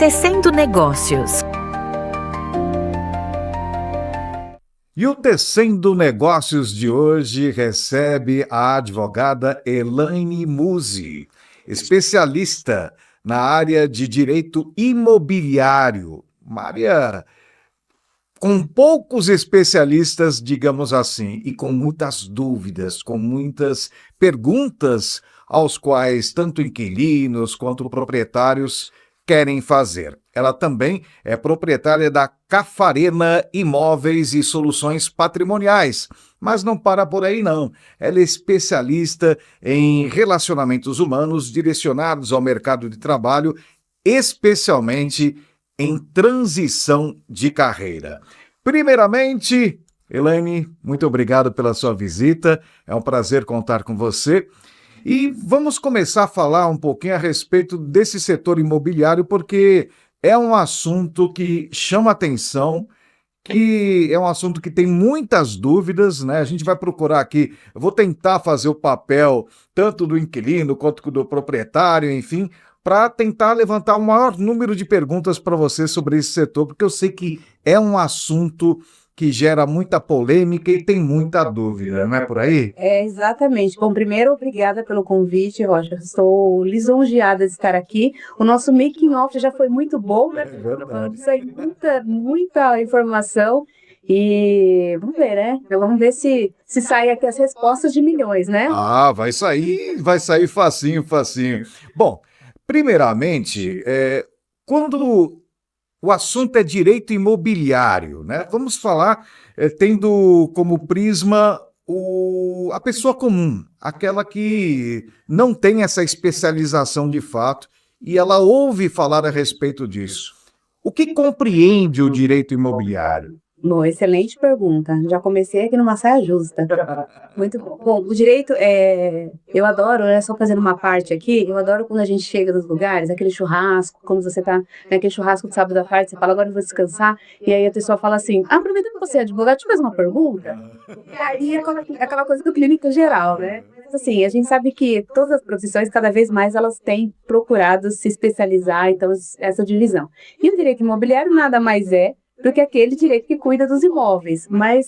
Tecendo Negócios. E o Tecendo Negócios de hoje recebe a advogada Elaine Musi, especialista na área de direito imobiliário, uma área com poucos especialistas, digamos assim, e com muitas dúvidas, com muitas perguntas aos quais tanto inquilinos quanto proprietários querem fazer. Ela também é proprietária da Cafarena Imóveis e Soluções Patrimoniais, mas não para por aí não. Ela é especialista em relacionamentos humanos direcionados ao mercado de trabalho, especialmente em transição de carreira. Primeiramente, Elaine, muito obrigado pela sua visita. É um prazer contar com você. E vamos começar a falar um pouquinho a respeito desse setor imobiliário, porque é um assunto que chama atenção, que é um assunto que tem muitas dúvidas, né? A gente vai procurar aqui, eu vou tentar fazer o papel tanto do inquilino quanto do proprietário, enfim, para tentar levantar o maior número de perguntas para você sobre esse setor, porque eu sei que é um assunto que gera muita polêmica e tem muita dúvida, não é por aí? É, exatamente. Bom, primeiro, obrigada pelo convite, Roger. Estou lisonjeada de estar aqui. O nosso making off já foi muito bom, né? É verdade. Isso aí, muita informação. E vamos ver, né? Vamos ver se sai aqui as respostas de milhões, né? Ah, vai sair facinho, facinho. Bom, primeiramente, quando o assunto é direito imobiliário, né? Vamos falar tendo como prisma a pessoa comum, aquela que não tem essa especialização de fato e ela ouve falar a respeito disso. O que compreende o direito imobiliário? Bom, excelente pergunta. Já comecei aqui numa saia justa. Muito bom. Bom, o direito eu adoro, né? Só fazendo uma parte aqui, eu adoro quando a gente chega nos lugares, aquele churrasco, quando você tá naquele churrasco de sábado à tarde, você fala, agora eu vou descansar, e aí a pessoa fala assim, aproveitando que você é advogado, deixa eu fazer uma pergunta. E aí é aquela coisa do clínico geral, né? Mas assim, a gente sabe que todas as profissões, cada vez mais, elas têm procurado se especializar, então, essa divisão. E o direito imobiliário nada mais é do que aquele direito que cuida dos imóveis. Mas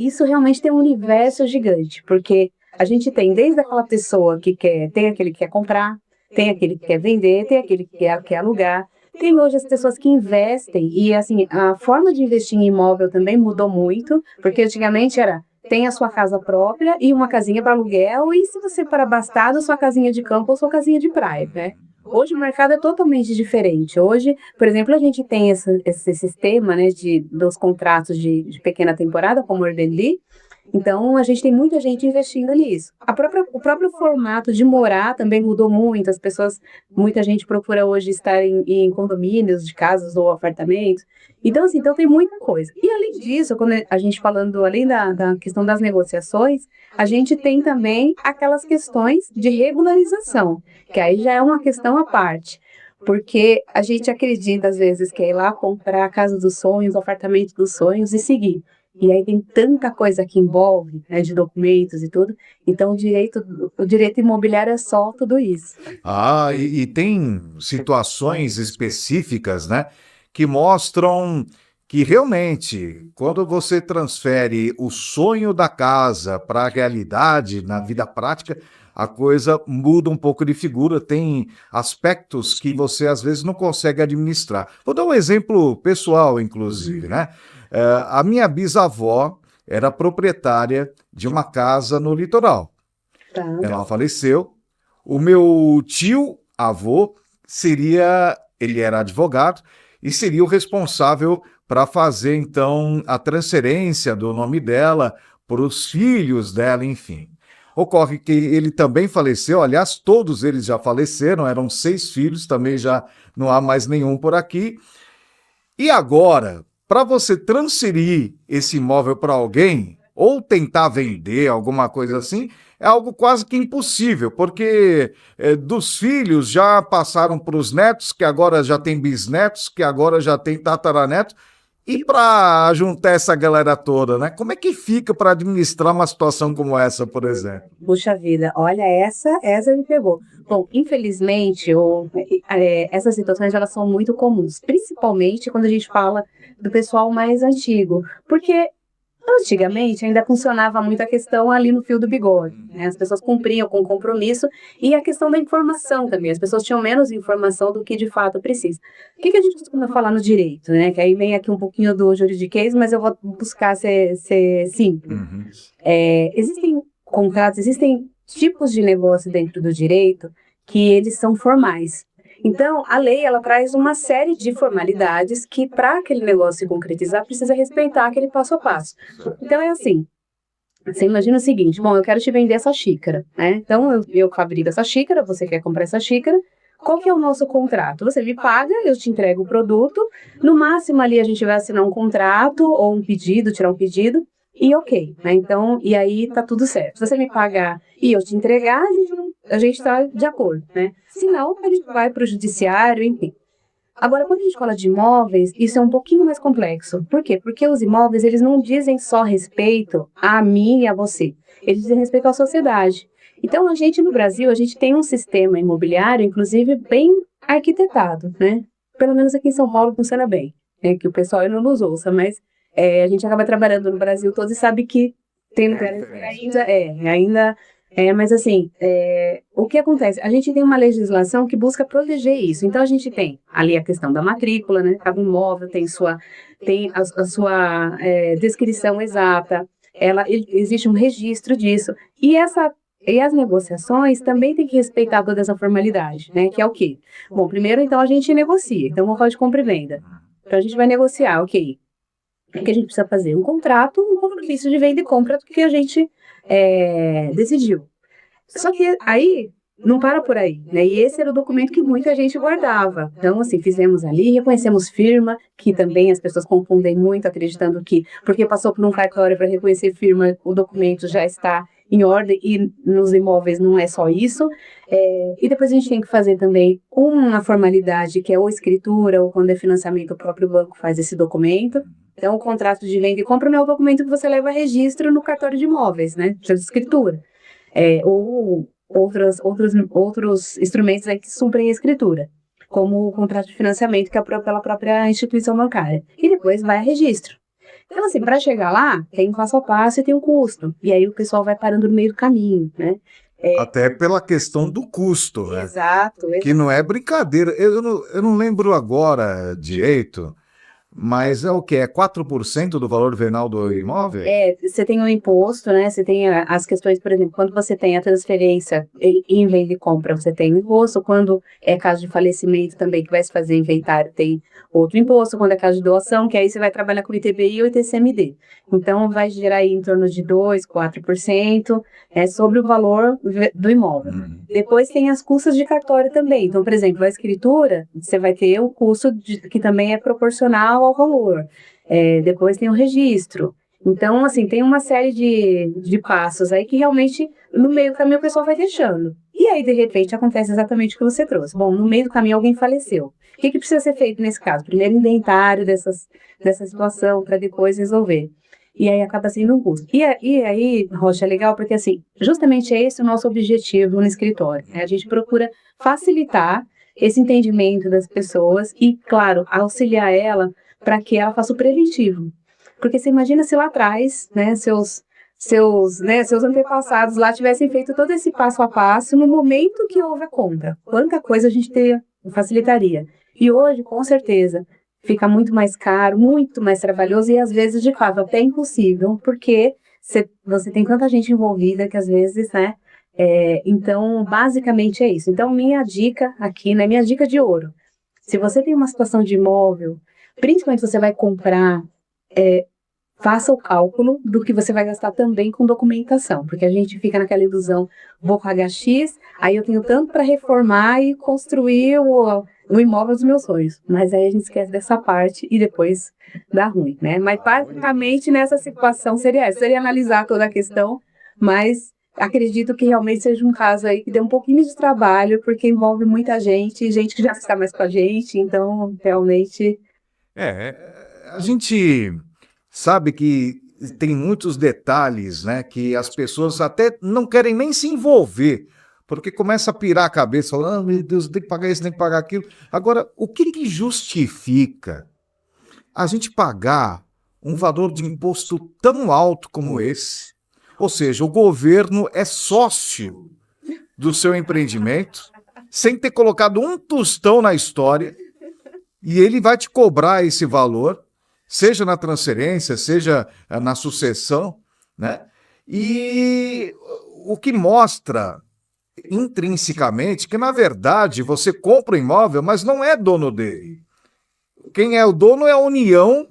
isso realmente tem um universo gigante, porque a gente tem desde aquela pessoa tem aquele que quer comprar, tem aquele que quer vender, tem aquele que quer alugar, tem hoje as pessoas que investem, e assim, a forma de investir em imóvel também mudou muito, porque antigamente tem a sua casa própria e uma casinha para aluguel, e se você for abastado, sua casinha de campo ou sua casinha de praia, né? Hoje o mercado é totalmente diferente. Hoje, por exemplo, a gente tem esse sistema, né, dos contratos de pequena temporada, como o Airbnb. Então, a gente tem muita gente investindo nisso. O próprio formato de morar também mudou muito. Muita gente procura hoje estar em condomínios de casas ou apartamentos. Então, assim, tem muita coisa. E, além disso, quando a gente falando, além da questão das negociações, a gente tem também aquelas questões de regularização, que aí já é uma questão à parte. Porque a gente acredita, às vezes, que é ir lá comprar a casa dos sonhos, o apartamento dos sonhos e seguir. E aí tem tanta coisa que envolve, né, de documentos e tudo. Então, o direito imobiliário é só tudo isso. Ah, e tem situações específicas, né, que mostram que realmente, quando você transfere o sonho da casa para a realidade, na vida prática, a coisa muda um pouco de figura, tem aspectos que você às vezes não consegue administrar. Vou dar um exemplo pessoal, inclusive, né? A minha bisavó era proprietária de uma casa no litoral. Tá. Ela faleceu. O meu tio-avô ele era advogado e seria o responsável para fazer, então, a transferência do nome dela para os filhos dela, enfim. Ocorre que ele também faleceu, aliás, todos eles já faleceram, eram 6 filhos, também já não há mais nenhum por aqui. E agora, para você transferir esse imóvel para alguém, ou tentar vender, alguma coisa assim, é algo quase que impossível, porque dos filhos já passaram para os netos, que agora já tem bisnetos, que agora já tem tataraneto, E para juntar essa galera toda, né? Como é que fica para administrar uma situação como essa, por exemplo? Puxa vida, olha, essa me pegou. Bom, infelizmente, essas situações elas são muito comuns, principalmente quando a gente fala do pessoal mais antigo, porque antigamente ainda funcionava muito a questão ali no fio do bigode, né? As pessoas cumpriam com o compromisso e a questão da informação também, as pessoas tinham menos informação do que de fato precisa. O que a gente costuma falar no direito, né? Que aí vem aqui um pouquinho do juridiquês, mas eu vou buscar ser simples. Uhum. Existem contratos, existem tipos de negócio dentro do direito que eles são formais. Então, a lei, ela traz uma série de formalidades que, para aquele negócio se concretizar, precisa respeitar aquele passo a passo. Então, é assim, você imagina o seguinte, bom, eu quero te vender essa xícara, né? Então, eu fabrico essa xícara, você quer comprar essa xícara, qual que é o nosso contrato? Você me paga, eu te entrego o produto, no máximo ali a gente vai assinar um contrato ou um pedido, tirar um pedido, e ok, né? Então, e aí tá tudo certo. Se você me pagar e eu te entregar, a gente tá de acordo, né? Se não, a gente vai para o judiciário, enfim. Agora, quando a gente fala de imóveis, isso é um pouquinho mais complexo. Por quê? Porque os imóveis, eles não dizem só respeito a mim e a você. Eles dizem respeito à sociedade. Então, a gente no Brasil, a gente tem um sistema imobiliário, inclusive, bem arquitetado, né? Pelo menos aqui em São Paulo funciona bem, né? Que o pessoal não nos ouça, mas a gente acaba trabalhando no Brasil todo e sabe que tem lugares que mas assim, o que acontece? A gente tem uma legislação que busca proteger isso. Então, a gente tem ali a questão da matrícula, né? Cada imóvel tem a sua descrição exata, existe um registro disso. E as negociações também têm que respeitar toda essa formalidade, né? Que é o quê? Bom, primeiro, então, a gente negocia. Então, vamos falar de compra e venda. Então, a gente vai negociar, ok. O que a gente precisa fazer? Um contrato, um compromisso de venda e compra do que a gente decidiu. Só que aí não para por aí, né? E esse era o documento que muita gente guardava. Então, assim, fizemos ali, reconhecemos firma, que também as pessoas confundem muito, acreditando que porque passou por um cartório para reconhecer firma, o documento já está em ordem, e nos imóveis não é só isso. E depois a gente tem que fazer também uma formalidade, que é ou escritura, ou quando é financiamento, o próprio banco faz esse documento. Então, o contrato de venda e compra não é o documento que você leva a registro no cartório de imóveis, né? Precisa de escritura. Ou outros instrumentos aí que suprem a escritura, como o contrato de financiamento, que é pela própria instituição bancária. E depois vai a registro. Então, assim, para chegar lá, tem um passo a passo e tem um custo. E aí o pessoal vai parando no meio do caminho, né? Até pela questão do custo, né? Exato. Que não é brincadeira. Eu não lembro agora direito, mas é o quê? É 4% do valor venal do imóvel? Você tem o imposto, né? Você tem as questões, por exemplo, quando você tem a transferência em venda e compra, você tem o imposto. Quando é caso de falecimento também, que vai se fazer inventário, tem outro imposto. Quando é caso de doação, que aí você vai trabalhar com o ITBI ou ITCMD. Então, vai gerar aí em torno de 2%, 4% sobre o valor do imóvel. Depois tem as custas de cartório também. Então, por exemplo, a escritura, você vai ter o custo que também é proporcional ao valor. Depois tem o registro. Então, assim, tem uma série de passos aí que realmente, no meio do caminho, o pessoal vai deixando. E aí, de repente, acontece exatamente o que você trouxe. Bom, no meio do caminho, alguém faleceu. O que precisa ser feito nesse caso? Primeiro, inventário dessa situação, para depois resolver. E aí, acaba sendo um custo. E aí, Rocha, é legal porque, assim, justamente é esse o nosso objetivo no escritório, né? A gente procura facilitar esse entendimento das pessoas e, claro, auxiliar ela para que ela faça o preventivo. Porque você imagina se lá atrás, né, seus antepassados lá tivessem feito todo esse passo a passo no momento que houve a compra. Quanta coisa a gente facilitaria. E hoje, com certeza, fica muito mais caro, muito mais trabalhoso e às vezes, de fato, até impossível, porque você tem tanta gente envolvida que às vezes, né? Então, basicamente é isso. Então, minha dica aqui, né, minha dica de ouro. Se você tem uma situação de imóvel, principalmente se você vai comprar, faça o cálculo do que você vai gastar também com documentação, porque a gente fica naquela ilusão, vou pagar X, aí eu tenho tanto para reformar e construir o imóvel dos meus sonhos. Mas aí a gente esquece dessa parte e depois dá ruim, né? Mas basicamente nessa situação seria analisar toda a questão, mas acredito que realmente seja um caso aí que dê um pouquinho de trabalho, porque envolve muita gente que já está mais com a gente, então realmente... A gente sabe que tem muitos detalhes, né, que as pessoas até não querem nem se envolver, porque começa a pirar a cabeça, falando, meu Deus, tem que pagar isso, tem que pagar aquilo. Agora, o que que justifica a gente pagar um valor de imposto tão alto como esse? Ou seja, o governo é sócio do seu empreendimento, sem ter colocado um tostão na história, e ele vai te cobrar esse valor, seja na transferência, seja na sucessão, né? E o que mostra intrinsecamente que, na verdade, você compra o imóvel, mas não é dono dele. Quem é o dono é a União,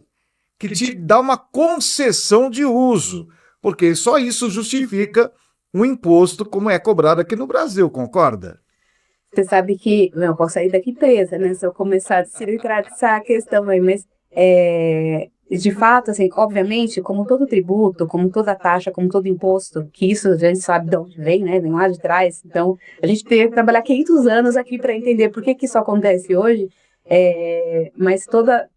que te dá uma concessão de uso, porque só isso justifica um imposto como é cobrado aqui no Brasil, concorda? Você sabe que eu posso sair daqui presa, né? Se eu começar a se entrar nessa questão aí, mas de fato, assim, obviamente, como todo tributo, como toda taxa, como todo imposto, que isso a gente sabe de onde vem, né? Vem lá de trás. Então, a gente teve que trabalhar 500 anos aqui para entender por que isso acontece hoje. Mas toda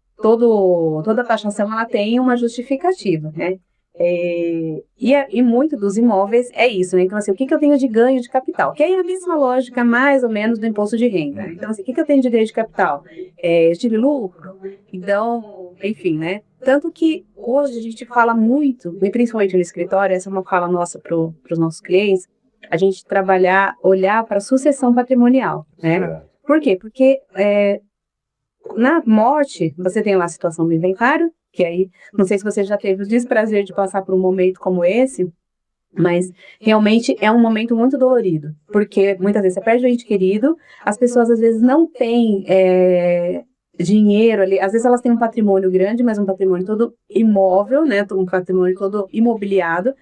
taxação ela tem uma justificativa, né? E muito dos imóveis é isso, né? Então, assim, o que eu tenho de ganho de capital? Que é a mesma lógica, mais ou menos, do imposto de renda. Então, assim, o que eu tenho de ganho de capital? Eu tive lucro? Então, enfim, né? Tanto que hoje a gente fala muito, e principalmente no escritório, essa é uma fala nossa para os nossos clientes, a gente olhar para a sucessão patrimonial, né? Por quê? Porque na morte, você tem lá a situação do inventário, que aí, não sei se você já teve o desprazer de passar por um momento como esse, mas realmente é um momento muito dolorido, porque muitas vezes você perde o ente querido, as pessoas às vezes não têm dinheiro ali, às vezes elas têm um patrimônio grande, mas um patrimônio todo imóvel, né, um patrimônio todo imobiliado,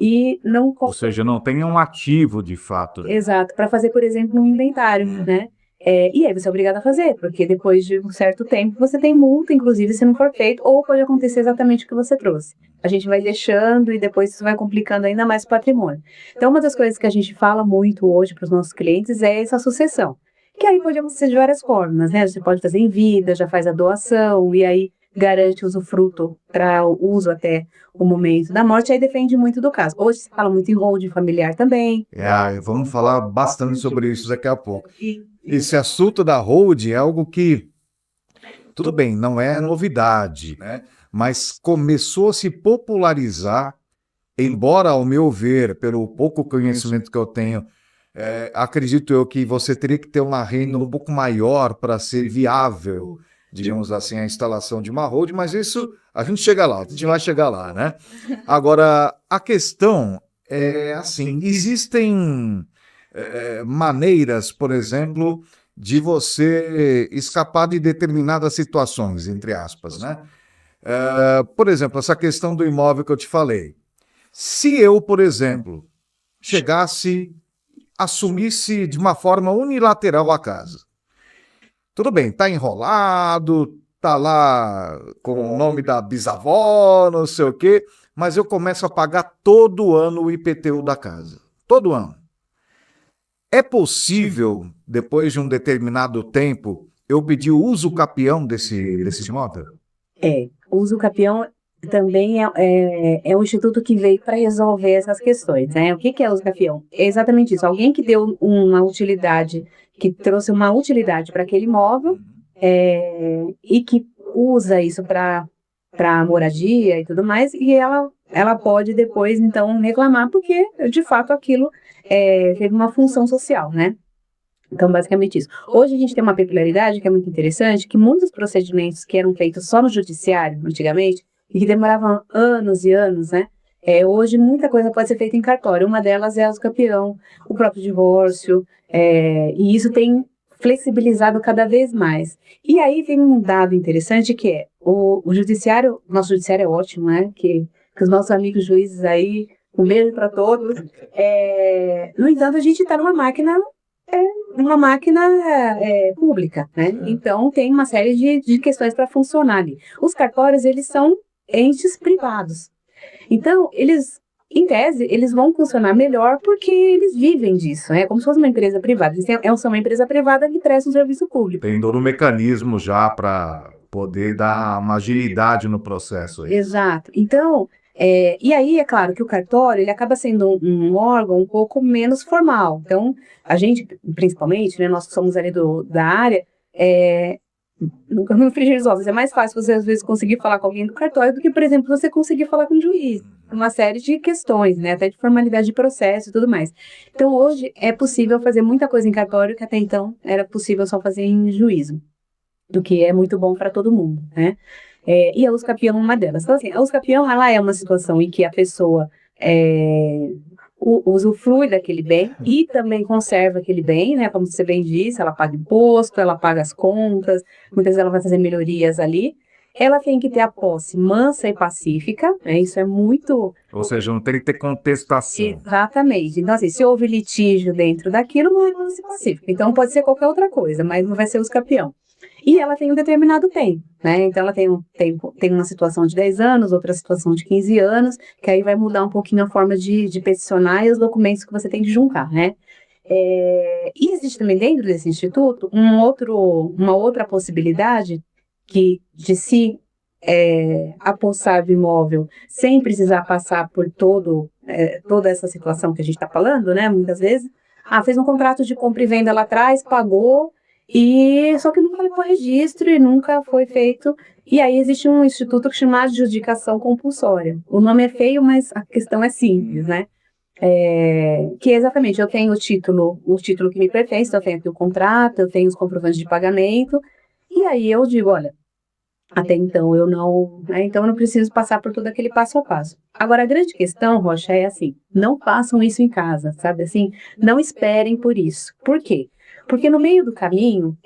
e não... Ou seja, não tem um ativo de fato. Exato, para fazer, por exemplo, um inventário, né? E aí você é obrigado a fazer, porque depois de um certo tempo você tem multa, inclusive, se não for feito, ou pode acontecer exatamente o que você trouxe. A gente vai deixando e depois isso vai complicando ainda mais o patrimônio. Então, uma das coisas que a gente fala muito hoje para os nossos clientes é essa sucessão, que aí pode acontecer de várias formas, né? Você pode fazer em vida, já faz a doação, e aí garante usufruto para o uso até o momento da morte, aí depende muito do caso. Hoje se fala muito em holding familiar também. Vamos falar bastante sobre isso daqui a pouco. Esse assunto da holding é algo que, tudo bem, não é novidade, né? Mas começou a se popularizar, embora, ao meu ver, pelo pouco conhecimento que eu tenho, acredito eu que você teria que ter uma renda um pouco maior para ser viável, digamos assim, a instalação de uma holding, mas isso a gente chega lá, a gente vai chegar lá, né? Agora, a questão é assim, existem maneiras, por exemplo, de você escapar de determinadas situações, entre aspas, né? Por exemplo, essa questão do imóvel que eu te falei. Se eu, por exemplo, assumisse de uma forma unilateral a casa, tudo bem, tá enrolado, tá lá com o nome da bisavó, não sei o quê, mas eu começo a pagar todo ano o IPTU da casa. Todo ano. É possível, depois de um determinado tempo, eu pedir o uso capião desse imóvel? O uso capião também é um instituto que veio para resolver essas questões, né? O que é uso capião? É exatamente isso. Alguém que deu uma utilidade, que trouxe uma utilidade para aquele imóvel e que usa isso para moradia e tudo mais, e ela pode depois, então, reclamar, porque, de fato, aquilo teve uma função social, né? Então, basicamente isso. Hoje a gente tem uma peculiaridade que é muito interessante, que muitos procedimentos que eram feitos só no judiciário, antigamente, e que demoravam anos e anos, né? Hoje muita coisa pode ser feita em cartório. Uma delas é a uso-capião, o próprio divórcio, e isso tem flexibilizado cada vez mais. E aí tem um dado interessante que é o judiciário, nosso judiciário é ótimo, né? Que os nossos amigos juízes aí, um beijo para todos. No entanto, a gente está numa máquina pública, né? Então tem uma série de questões para funcionar ali. Os cartórios, eles são entes privados. Então, em tese, eles vão funcionar melhor porque eles vivem disso, como se fosse uma empresa privada. Eles são uma empresa privada que presta um serviço público. Tem todo um mecanismo já para poder dar uma agilidade no processo aí. Exato. Então, e aí é claro que o cartório ele acaba sendo um órgão um pouco menos formal. Então, a gente, principalmente, né, nós que somos ali da área, no frigir dos ovos, é mais fácil você às vezes conseguir falar com alguém do cartório do que, por exemplo, você conseguir falar com um juiz. Uma série de questões, né, até de formalidade de processo e tudo mais. Então, hoje é possível fazer muita coisa em cartório que até então era possível só fazer em juízo, do que é muito bom para todo mundo, né? E a usucapião é uma delas. Então, assim, a usucapião, ela é uma situação em que a pessoa usufrui daquele bem e também conserva aquele bem, né? Como você bem disse, ela paga imposto, ela paga as contas, muitas vezes ela vai fazer melhorias ali. Ela tem que ter a posse mansa e pacífica, né? Isso é muito... Ou seja, não tem que ter contestação. Exatamente. Então, assim, se houve litígio dentro daquilo, não é mansa e pacífica. Então, pode ser qualquer outra coisa, mas não vai ser usucapião. E ela tem um determinado tempo, né? Então, ela tem um tempo, tem uma situação de 10 anos, outra situação de 15 anos, que aí vai mudar um pouquinho a forma de peticionar e os documentos que você tem que juntar, né? E existe também dentro desse instituto uma outra possibilidade de se apossar do imóvel sem precisar passar por toda essa situação que a gente está falando, né? Muitas vezes, fez um contrato de compra e venda lá atrás, pagou, e só que nunca levou registro e nunca foi feito. E aí existe um instituto que chama adjudicação compulsória. O nome é feio, mas a questão é simples, né? Que é exatamente, eu tenho o título que me pertence, eu tenho aqui o contrato, eu tenho os comprovantes de pagamento, e aí eu digo, olha, até então eu não, né, então eu não preciso passar por todo aquele passo a passo. Agora, a grande questão, Rocha, é assim, não façam isso em casa, sabe assim? Não esperem por isso. Por quê? Porque no meio do caminho,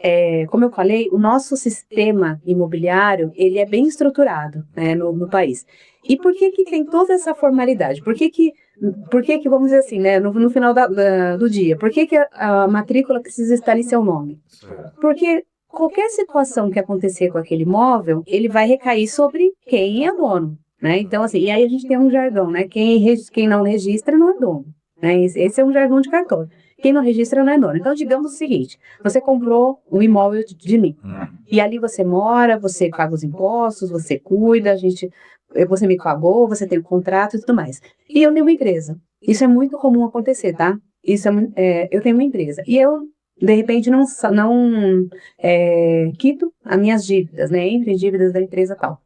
como eu falei, o nosso sistema imobiliário, ele é bem estruturado, né, no país. E por que que tem toda essa formalidade? Por que que, vamos dizer assim, né, no final do dia, por que que a matrícula precisa estar em seu nome? Porque qualquer situação que acontecer com aquele imóvel, ele vai recair sobre quem é dono, né? Então, assim, e aí a gente tem um jargão, né? Quem não registra não é dono, né? Esse é um jargão de cartório. Quem não registra não é dono. Então, digamos o seguinte, você comprou um imóvel de mim, e ali você mora, você paga os impostos, você cuida, você me pagou, você tem o contrato e tudo mais. E eu tenho uma empresa. Isso é muito comum acontecer, tá? Eu tenho uma empresa. E eu de repente não quito as minhas dívidas, né? Entre dívidas da empresa e tal.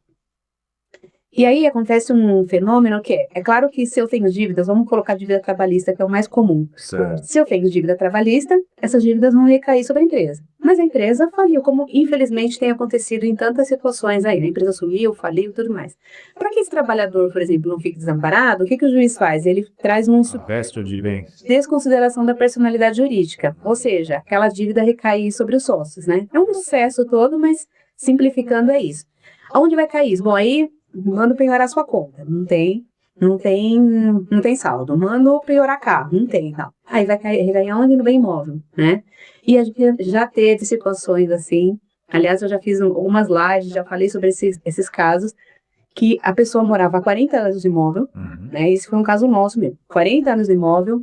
E aí acontece um fenômeno que é claro que se eu tenho dívidas, vamos colocar dívida trabalhista, que é o mais comum. Certo. Se eu tenho dívida trabalhista, essas dívidas vão recair sobre a empresa. Mas a empresa faliu, como infelizmente tem acontecido em tantas situações aí. A empresa sumiu, faliu e tudo mais. Para que esse trabalhador, por exemplo, não fique desamparado, o que o juiz faz? Ele traz Resto de bens. desconsideração da personalidade jurídica, ou seja, aquela dívida recair sobre os sócios, né? É um processo todo, mas simplificando é isso. Aonde vai cair isso? Bom, aí manda penhorar sua conta, não tem saldo. Manda penhorar carro, não tem, tal. Aí vai cair onde? No bem imóvel, né? E a gente já teve situações assim, aliás, eu já fiz algumas lives, já falei sobre esses casos, que a pessoa morava há 40 anos no imóvel, né? Esse foi um caso nosso mesmo. 40 anos no imóvel,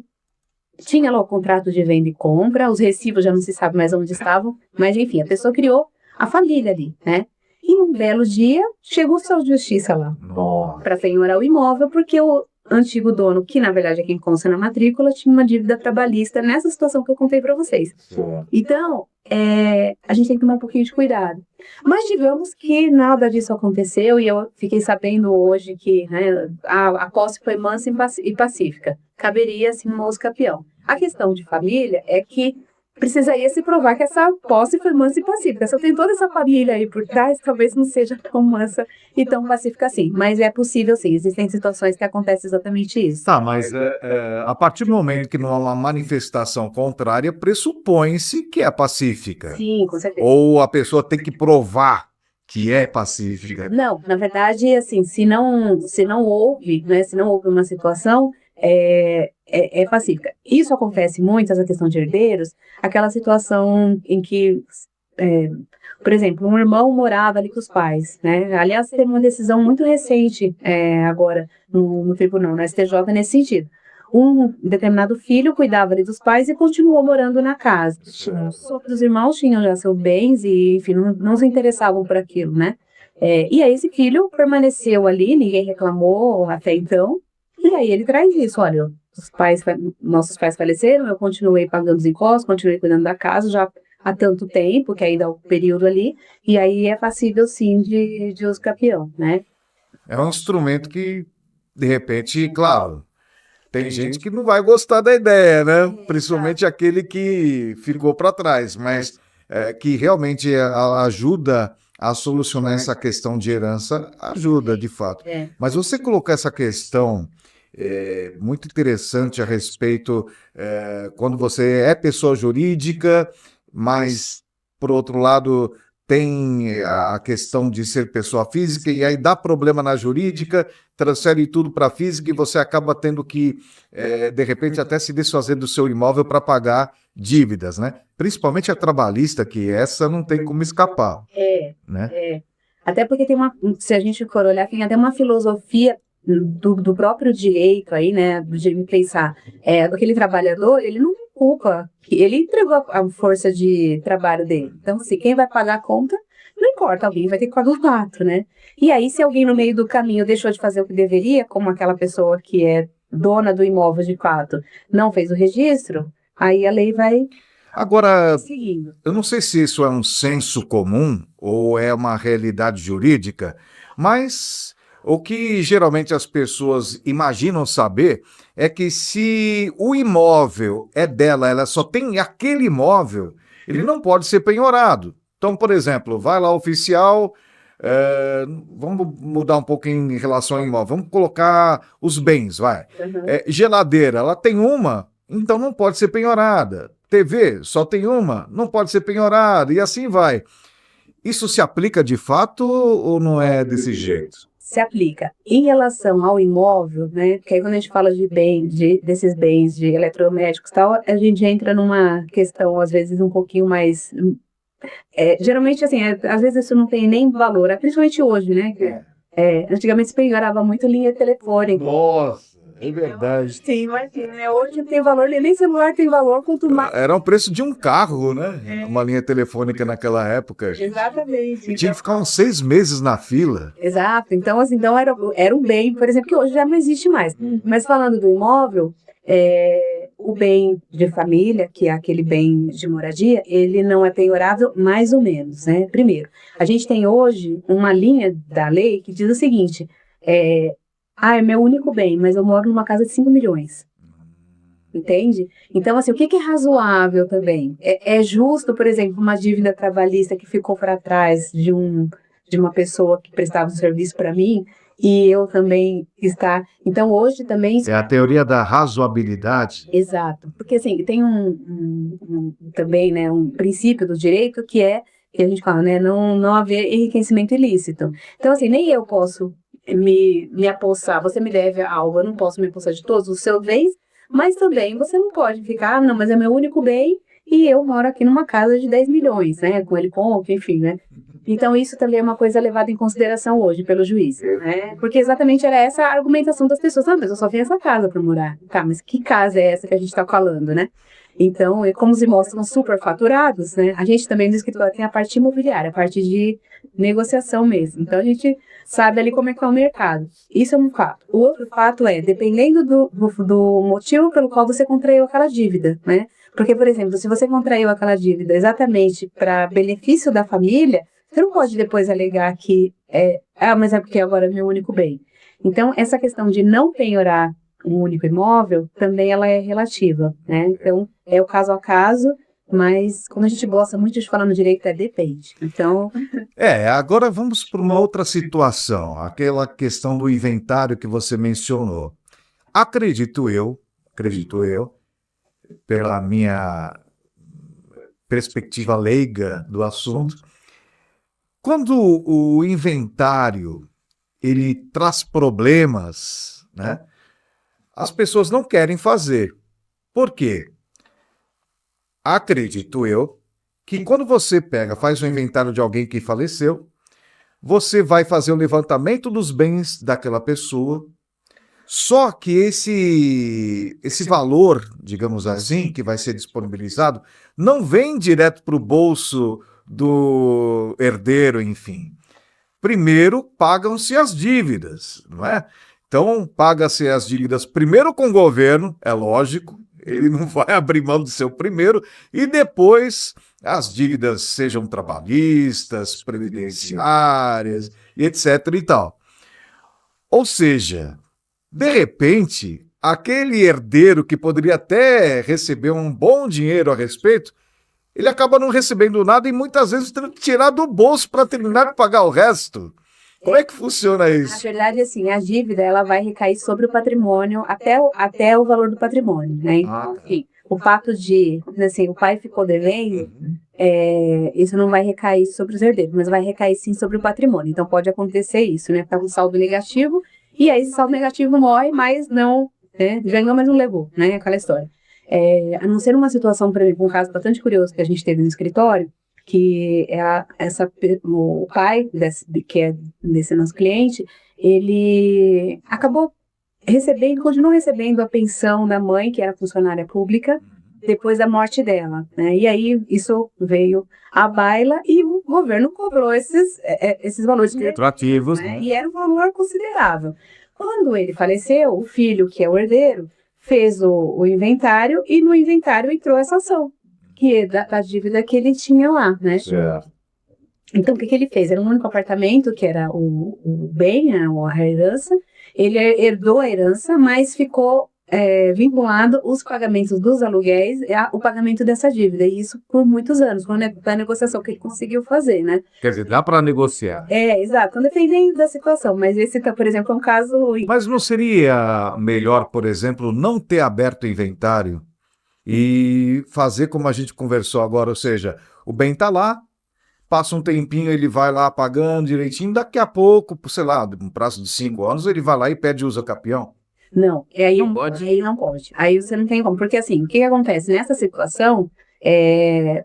tinha lá o contrato de venda e compra, os recibos já não se sabe mais onde estavam, mas enfim, a pessoa criou a família ali, né? E num belo dia, chegou o oficial de justiça lá para penhorar o imóvel, porque o antigo dono, que na verdade é quem consta na matrícula, tinha uma dívida trabalhista nessa situação que eu contei para vocês. Então, a gente tem que tomar um pouquinho de cuidado. Mas digamos que nada disso aconteceu e eu fiquei sabendo hoje que, né, a posse foi mansa e pacífica. Caberia, sim, uma usucapião. A questão de família é que precisaria se provar que essa posse foi mansa e pacífica. Se eu tenho toda essa família aí por trás, talvez não seja tão mansa e tão pacífica assim. Mas é possível, sim. Existem situações que acontecem exatamente isso. Tá, mas a partir do momento que não há uma manifestação contrária, pressupõe-se que é pacífica. Sim, com certeza. Ou a pessoa tem que provar que é pacífica. Não, na verdade, assim, se não houve, né, se não houve uma situação, é pacífica. Isso acontece muito, essa questão de herdeiros, aquela situação em que, por exemplo, um irmão morava ali com os pais, né? Aliás, teve uma decisão muito recente agora no tribunal, no STJ, nesse sentido. Um determinado filho cuidava ali dos pais e continuou morando na casa. Os outros irmãos tinham já seus bens e, enfim, não se interessavam por aquilo, né? E aí esse filho permaneceu ali, ninguém reclamou até então. E aí ele traz isso, olha, nossos pais faleceram, eu continuei pagando os impostos, continuei cuidando da casa já há tanto tempo, que aí dá o período ali, e aí é passível sim de uso capião, né? É um instrumento que, de repente, claro, tem gente que não vai gostar da ideia, né? Principalmente aquele que ficou para trás, mas que realmente ajuda a solucionar essa questão de herança, ajuda, de fato. Mas você colocou essa questão muito interessante a respeito quando você é pessoa jurídica, mas, por outro lado, tem a questão de ser pessoa física, e aí dá problema na jurídica, transfere tudo para a física e você acaba tendo que, de repente, até se desfazer do seu imóvel para pagar dívidas, né? Principalmente a trabalhista, que essa não tem como escapar. Né? Até porque se a gente for olhar, tem até uma filosofia do próprio direito aí, né, de pensar, aquele trabalhador, ele não tem culpa, ele entregou a força de trabalho dele. Então, se quem vai pagar a conta, não importa, alguém vai ter que pagar o pato, né? E aí, se alguém no meio do caminho deixou de fazer o que deveria, como aquela pessoa que é dona do imóvel de fato, não fez o registro, aí a lei vai Agora, seguindo. Eu não sei se isso é um senso comum ou é uma realidade jurídica, mas o que geralmente as pessoas imaginam saber é que se o imóvel é dela, ela só tem aquele imóvel, ele não pode ser penhorado. Então, por exemplo, vai lá oficial, vamos mudar um pouco em relação ao imóvel, vamos colocar os bens, vai. Geladeira, ela tem uma, então não pode ser penhorada. TV, só tem uma, não pode ser penhorada, e assim vai. Isso se aplica de fato ou não é desse jeito? Se aplica. Em relação ao imóvel, né, porque aí quando a gente fala desses bens de eletrodomésticos e tal, a gente entra numa questão, às vezes, um pouquinho mais... geralmente, assim, às vezes isso não tem nem valor, principalmente hoje, né? Antigamente se penhorava muito linha telefônica. Nossa! É verdade. Sim, imagina, né? Hoje não tem valor, nem celular tem valor, quanto mais... Era o preço de um carro, né? Uma linha telefônica naquela época. Exatamente. Tinha que ficar uns 6 meses na fila. Exato. Então, assim, era um bem, por exemplo, que hoje já não existe mais. Mas falando do imóvel, o bem de família, que é aquele bem de moradia, ele não é penhorável mais ou menos, né? Primeiro, a gente tem hoje uma linha da lei que diz o seguinte, é meu único bem, mas eu moro numa casa de 5 milhões. Entende? Então, assim, o que é razoável também? É justo, por exemplo, uma dívida trabalhista que ficou para trás de uma pessoa que prestava um serviço para mim e eu também estar... Então, hoje também... É a teoria da razoabilidade. Exato. Porque, assim, tem também, né, um princípio do direito que a gente fala, né, não haver enriquecimento ilícito. Então, assim, nem eu posso me apossar, você me deve algo, eu não posso me apossar de todos os seus bens, mas também você não pode ficar, não, mas é meu único bem e eu moro aqui numa casa de 10 milhões, né, com helicóptero, enfim, né. Então isso também é uma coisa levada em consideração hoje pelo juiz, né, porque exatamente era essa a argumentação das pessoas, mas eu só tenho essa casa para morar. Tá, mas que casa é essa que a gente está falando, né? Então, como os imóveis são superfaturados, né, a gente também no escritório tem a parte imobiliária, a parte de negociação mesmo. Então, a gente sabe ali como é que é o mercado. Isso é um fato. O outro fato dependendo do motivo pelo qual você contraiu aquela dívida, né? Porque, por exemplo, se você contraiu aquela dívida exatamente para benefício da família, você não pode depois alegar que mas é porque agora é meu único bem. Então, essa questão de não penhorar um único imóvel, também ela é relativa, né? Então, é o caso a caso, mas como a gente gosta muito de falar no direito, depende. Então... Agora vamos para uma outra situação, aquela questão do inventário que você mencionou. Acredito eu, pela minha perspectiva leiga do assunto, quando o inventário ele traz problemas, né? As pessoas não querem fazer. Por quê? Acredito eu que quando você faz um inventário de alguém que faleceu, você vai fazer o levantamento dos bens daquela pessoa, Só que esse valor, digamos assim, que vai ser disponibilizado, não vem direto para o bolso do herdeiro, enfim. Primeiro pagam-se as dívidas, não é? Então, paga-se as dívidas primeiro com o governo, é lógico, ele não vai abrir mão do seu primeiro, e depois as dívidas sejam trabalhistas, previdenciárias, e etc. e tal. Ou seja, de repente, aquele herdeiro que poderia até receber um bom dinheiro a respeito, ele acaba não recebendo nada e muitas vezes tendo que tirar do bolso para terminar de pagar o resto. Como é que funciona isso? Na verdade, assim, a dívida ela vai recair sobre o patrimônio até o valor do patrimônio, né? Então, enfim, o fato de, assim, o pai ficou devendo, isso não vai recair sobre os herdeiros, mas vai recair sim sobre o patrimônio. Então pode acontecer isso, né? Ficar com saldo negativo, e aí esse saldo negativo morre, mas não, né? Ganhou, mas não levou, né? Aquela história. A não ser uma situação, por exemplo, um caso bastante curioso que a gente teve no escritório, que o pai que é desse nosso cliente, ele acabou continuou recebendo a pensão da mãe, que era funcionária pública, depois da morte dela, né? E aí isso veio à baila e o governo cobrou esses valores Retroativos, né? E era um valor considerável. Quando ele faleceu, o filho, que é o herdeiro, fez o inventário e no inventário entrou essa ação, que é da dívida que ele tinha lá, né? certo. Então, o que ele fez? Era um único apartamento, que era o bem, a herança. Ele herdou a herança, mas ficou vinculado os pagamentos dos aluguéis o pagamento dessa dívida. E isso por muitos anos, com a negociação que ele conseguiu fazer, né? Quer dizer, dá para negociar. Exato, dependendo da situação. Mas esse, por exemplo, é um caso... Mas não seria melhor, por exemplo, não ter aberto o inventário e fazer como a gente conversou agora, ou seja, o bem está lá, passa um tempinho, ele vai lá pagando direitinho, daqui a pouco, sei lá, um prazo de 5 anos, ele vai lá e pede uso capião? Não, aí Não pode? Aí não pode. Aí você não tem como. Porque assim, o que acontece? Nessa situação,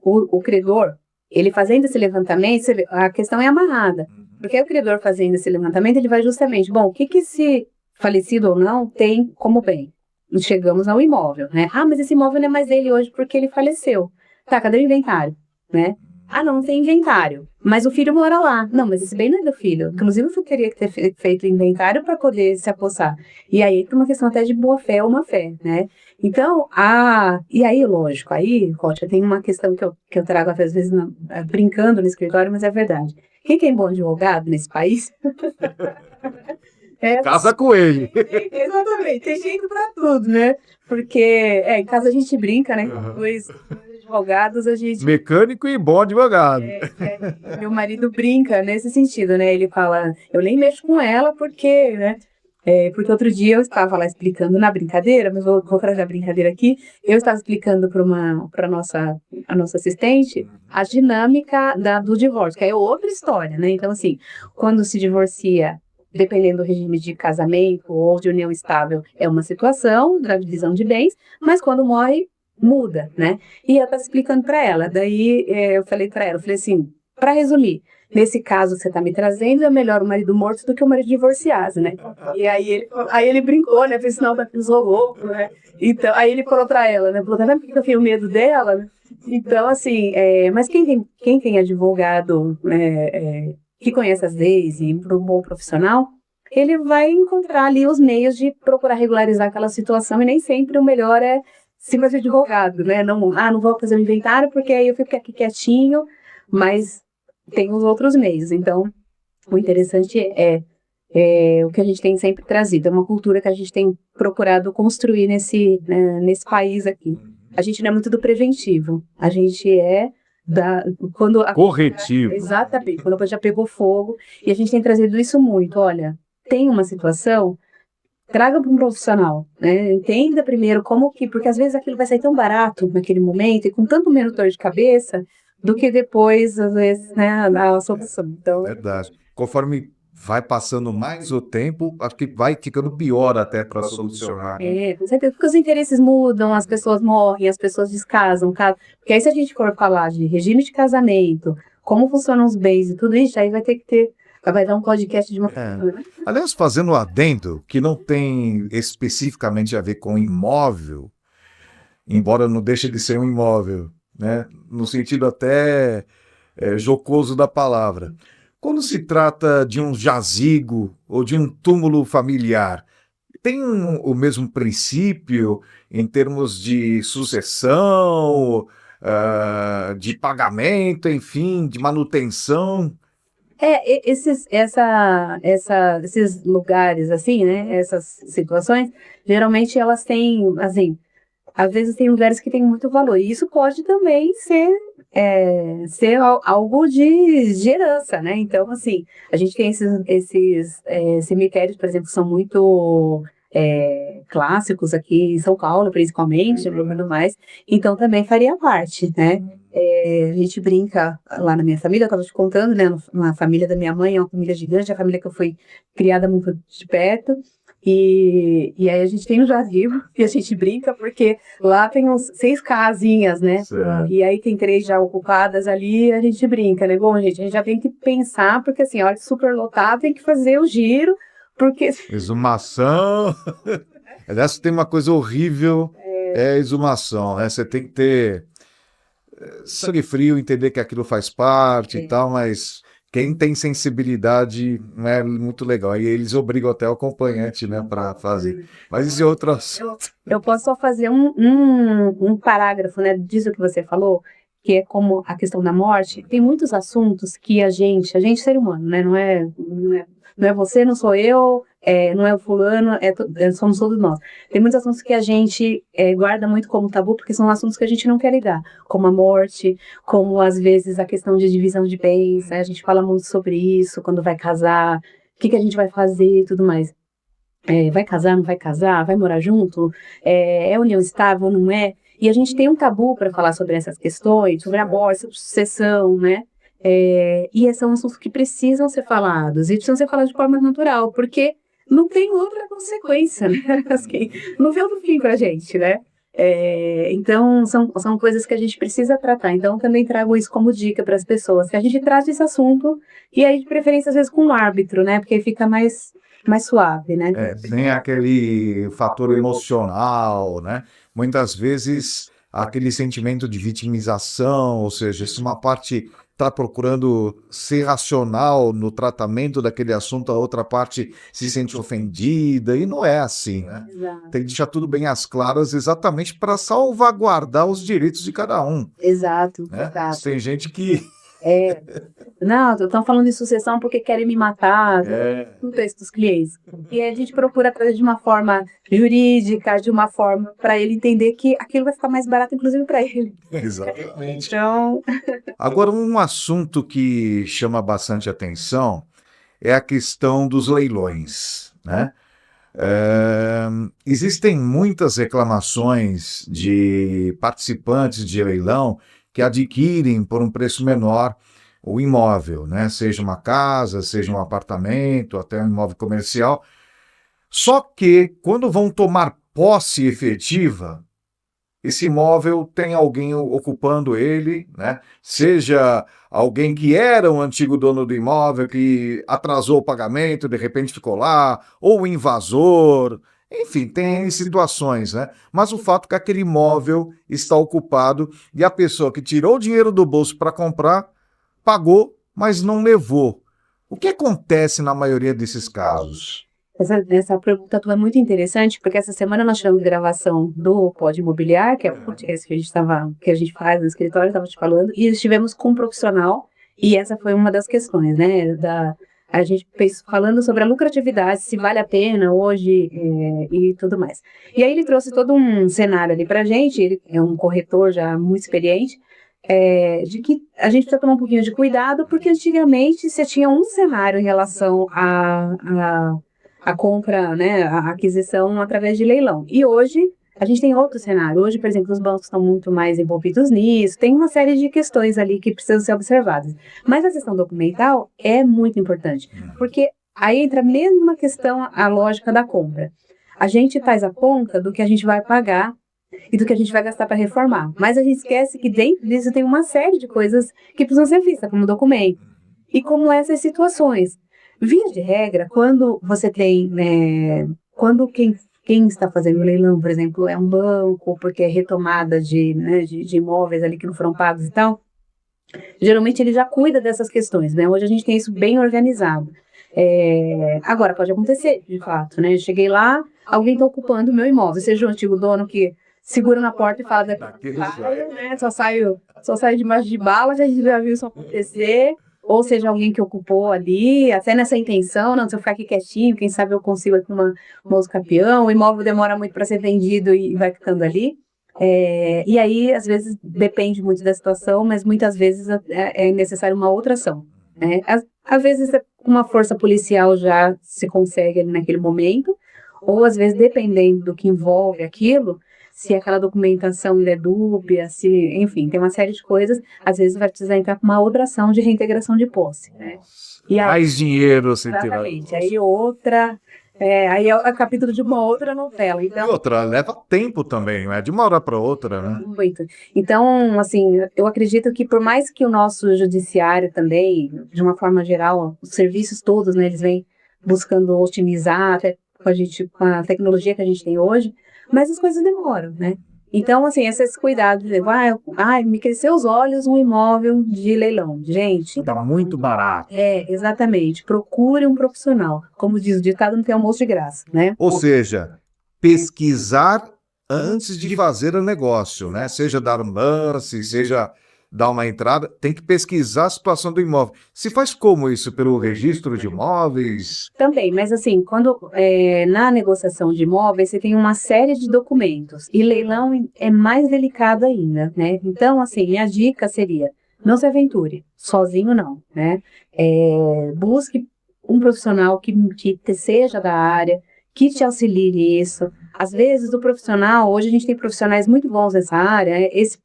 o credor, ele fazendo esse levantamento, a questão é amarrada. Porque o credor fazendo esse levantamento, ele vai justamente, bom, o que esse falecido ou não tem como bem? Chegamos ao imóvel, né? Ah, mas esse imóvel não é mais dele hoje porque ele faleceu. Tá, cadê o inventário, né? Ah, não tem inventário, mas o filho mora lá. Não, mas esse bem não é do filho. Inclusive, o filho teria que ter feito o inventário para poder se apossar. E aí, tem uma questão até de boa fé ou má fé, né? Então, e aí, lógico, aí, Rótia, tem uma questão que eu trago às vezes brincando no escritório, mas é verdade. Quem tem bom advogado nesse país... Casa com ele. Exatamente, tem jeito pra tudo, né? Porque, em casa a gente brinca, né? Com dois advogados, a gente... Mecânico e bom advogado. Meu marido brinca nesse sentido, né? Ele fala, eu nem mexo com ela porque, né? Porque outro dia eu estava lá explicando na brincadeira, mas vou trazer a brincadeira aqui. Eu estava explicando para a nossa assistente a dinâmica do divórcio, que é outra história, né? Então, assim, quando se divorcia, dependendo do regime de casamento ou de união estável, é uma situação da divisão de bens, mas quando morre, muda, né? E eu estava explicando para ela, daí eu falei para ela, assim, para resumir, nesse caso que você está me trazendo, é melhor o marido morto do que o marido divorciado, né? E aí ele brincou, né? Fez sinal da pessoa louco, né? Então, aí ele falou para ela, né? Falou, tá vendo porque eu tenho medo dela, né? Então, assim, mas quem tem advogado, que conhece as leis e para um bom profissional, ele vai encontrar ali os meios de procurar regularizar aquela situação e nem sempre o melhor é cima de advogado, né? Não vou fazer um inventário porque aí eu fico aqui quietinho, mas tem os outros meios. Então, o interessante é o que a gente tem sempre trazido, é uma cultura que a gente tem procurado construir nesse país aqui. A gente não é muito do preventivo, a gente corretivo. Exatamente, quando a coisa já pegou fogo, e a gente tem trazido isso muito. Olha, tem uma situação, traga para um profissional, né? Entenda primeiro porque às vezes aquilo vai sair tão barato naquele momento e com tanto menos dor de cabeça do que depois, às vezes, né, a solução. Então, verdade. Conforme vai passando mais o tempo, acho que vai ficando pior até para solucionar. Com certeza, porque os interesses mudam, as pessoas morrem, as pessoas descasam, porque aí se a gente for falar de regime de casamento, como funcionam os bens e tudo isso, aí vai ter que ter Vai dar um podcast de uma... Aliás, fazendo um adendo, que não tem especificamente a ver com imóvel, embora não deixe de ser um imóvel, né? No sentido até jocoso da palavra. Quando se trata de um jazigo ou de um túmulo familiar, tem o mesmo princípio em termos de sucessão, de pagamento, enfim, de manutenção? Esses lugares, assim, né? Essas situações, geralmente elas têm, assim, às vezes tem lugares que têm muito valor. E isso pode também ser algo de herança, né? Então, assim, a gente tem esses cemitérios, por exemplo, que são muito clássicos aqui em São Paulo, principalmente, e tudo mais. Então, também faria parte, né? A gente brinca lá na minha família, eu estava te contando, né? Na família da minha mãe, é uma família gigante, é a família que eu fui criada muito de perto. E aí a gente tem um jazigo e a gente brinca porque lá tem uns 6 casinhas, né? Certo. E aí tem 3 já ocupadas ali e a gente brinca, né? Bom, gente, a gente já tem que pensar, porque assim, a hora de super lotado tem que fazer o giro, porque... Exumação. Aliás, tem uma coisa horrível, é a exumação, né? Você tem que ter sangue frio, entender que aquilo faz parte e tal, mas quem tem sensibilidade não é muito legal. E eles obrigam até o acompanhante, né, para fazer. Mas isso é outro assunto. Eu posso só fazer um parágrafo, né, disso que você falou, que é como a questão da morte. Tem muitos assuntos que a gente ser humano, né, não é você, não sou eu, não é o fulano, somos todos nós. Tem muitos assuntos que a gente guarda muito como tabu, porque são assuntos que a gente não quer lidar, como a morte, como às vezes a questão de divisão de bens, né? A gente fala muito sobre isso quando vai casar, o que a gente vai fazer e tudo mais. Vai casar, não vai casar, vai morar junto, é união estável, não é? E a gente tem um tabu para falar sobre essas questões, sobre aborto, sobre sucessão, né? E são assuntos que precisam ser falados, e precisam ser falados de forma natural, porque não tem outra consequência, né? Assim, não vê outro fim pra gente, né? Então, são coisas que a gente precisa tratar. Então, também trago isso como dica para as pessoas, que a gente trate esse assunto, e aí, de preferência, às vezes, com um árbitro, né? Porque aí fica mais suave, né? Tem aquele fator emocional, né? Muitas vezes aquele sentimento de vitimização, ou seja, se uma parte está procurando ser racional no tratamento daquele assunto, a outra parte se sente ofendida, e não é assim, né? Exato. Tem que deixar tudo bem às claras, exatamente para salvaguardar os direitos de cada um. Exato, Né? exato. Tem gente que... Não, estão falando de sucessão porque querem me matar, no texto dos clientes. E a gente procura trazer de uma forma jurídica, de uma forma para ele entender que aquilo vai ficar mais barato, inclusive para ele. Exatamente. Então, Agora, um assunto que chama bastante atenção é a questão dos leilões, né? Existem muitas reclamações de participantes de leilão que adquirem por um preço menor o imóvel, né? Seja uma casa, seja um apartamento, até um imóvel comercial. Só que, quando vão tomar posse efetiva, esse imóvel tem alguém ocupando ele, né? Seja alguém que era um antigo dono do imóvel, que atrasou o pagamento, de repente ficou lá, ou o invasor, enfim, tem situações, né? Mas o fato é que aquele imóvel está ocupado e a pessoa que tirou o dinheiro do bolso para comprar, pagou, mas não levou. O que acontece na maioria desses casos? essa pergunta tua é muito interessante, porque essa semana nós tivemos gravação do Pod Imobiliário, que é o podcast que a gente faz no escritório, estava te falando, e estivemos com um profissional, e essa foi uma das questões, né? A gente fez falando sobre a lucratividade, se vale a pena hoje e tudo mais. E aí ele trouxe todo um cenário ali pra gente, ele é um corretor já muito experiente, de que a gente precisa tomar um pouquinho de cuidado, porque antigamente você tinha um cenário em relação a compra, né, a aquisição através de leilão. E hoje a gente tem outro cenário. Hoje, por exemplo, os bancos estão muito mais envolvidos nisso, tem uma série de questões ali que precisam ser observadas. Mas a questão documental é muito importante, porque aí entra a mesma questão, a lógica da compra. A gente faz a conta do que a gente vai pagar e do que a gente vai gastar para reformar. Mas a gente esquece que dentro disso tem uma série de coisas que precisam ser vistas, como documento. E como essas situações. Via de regra, quando você tem, né, quando quem está fazendo o leilão, por exemplo, é um banco, porque é retomada de imóveis ali que não foram pagos e tal, geralmente ele já cuida dessas questões, né? Hoje a gente tem isso bem organizado. Agora, pode acontecer, de fato, né? Eu cheguei lá, alguém está ocupando o meu imóvel, seja o antigo dono que segura na porta e fala, né? Só saio debaixo de bala, já a gente já viu isso acontecer. Ou seja, alguém que ocupou ali, até nessa intenção, não, se eu ficar aqui quietinho, quem sabe eu consigo aqui uma música campeão, o imóvel demora muito para ser vendido e vai ficando ali. E aí, às vezes, depende muito da situação, mas muitas vezes é necessário uma outra ação, né? Às vezes, uma força policial já se consegue ali naquele momento, ou às vezes, dependendo do que envolve aquilo, se aquela documentação é dúbia, se, enfim, tem uma série de coisas, às vezes vai precisar entrar com uma outra ação de reintegração de posse, né? E mais dinheiro sem tirar. Exatamente. Aí é o capítulo de uma outra novela. Então, E outra, leva tempo também, não é de uma hora para outra, né? muito. Então, assim, eu acredito que por mais que o nosso judiciário também, de uma forma geral, os serviços todos, né, eles vêm buscando otimizar, até com a tecnologia que a gente tem hoje, mas as coisas demoram, né? Então, assim, esses cuidados, me cresceu os olhos um imóvel de leilão. Gente, Tá muito barato. exatamente. Procure um profissional. Como diz o ditado, não tem almoço de graça, né? Ou seja, pesquisar antes de fazer o negócio, né? Seja dar um lance, seja dar uma entrada, tem que pesquisar a situação do imóvel. Se faz como isso? Pelo registro de imóveis? Também, mas assim, na negociação de imóveis, você tem uma série de documentos, e leilão é mais delicado ainda, né? Então, assim, minha dica seria, não se aventure, sozinho não, né? Busque um profissional que seja da área, que te auxilie nisso. Às vezes, o profissional, hoje a gente tem profissionais muito bons nessa área, esse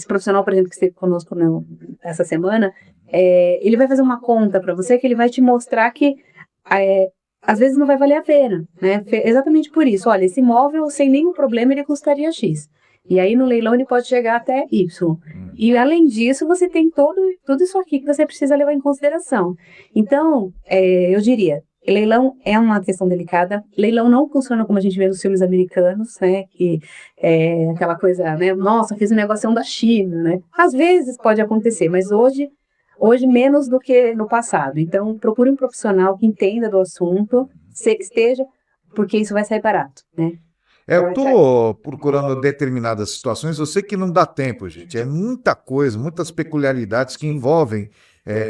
profissional, por exemplo, que esteve conosco essa semana, ele vai fazer uma conta para você que ele vai te mostrar que às vezes não vai valer a pena, né? Exatamente por isso. Olha, esse imóvel, sem nenhum problema, ele custaria X. E aí, no leilão, ele pode chegar até Y. E, além disso, você tem tudo isso aqui que você precisa levar em consideração. Então, eu diria, leilão é uma questão delicada. Leilão não funciona como a gente vê nos filmes americanos, né? Que é aquela coisa, né? Nossa, fiz um negocião da China, né? Às vezes pode acontecer, mas hoje menos do que no passado. Então, procure um profissional que entenda do assunto, porque isso vai sair barato, né? Eu estou procurando determinadas situações, eu sei que não dá tempo, gente. É muita coisa, muitas peculiaridades que envolvem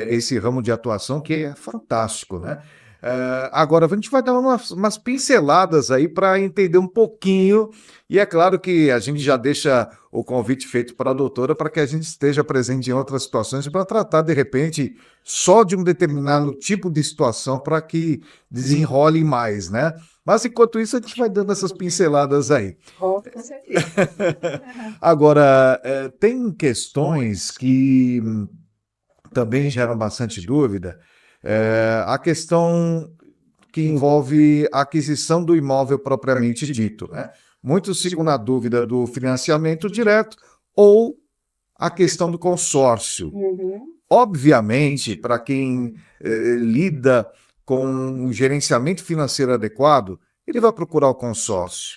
esse ramo de atuação que é fantástico, né? Agora, a gente vai dar umas pinceladas aí para entender um pouquinho, e é claro que a gente já deixa o convite feito para a doutora para que a gente esteja presente em outras situações para tratar, de repente, só de um determinado tipo de situação para que desenrole mais, né? Mas, enquanto isso, a gente vai dando essas pinceladas aí. Com certeza. Agora, tem questões que também geram bastante dúvida. A questão que envolve a aquisição do imóvel propriamente dito, né? Muitos ficam na dúvida do financiamento direto ou a questão do consórcio. Obviamente, para quem lida com um gerenciamento financeiro adequado, ele vai procurar o consórcio.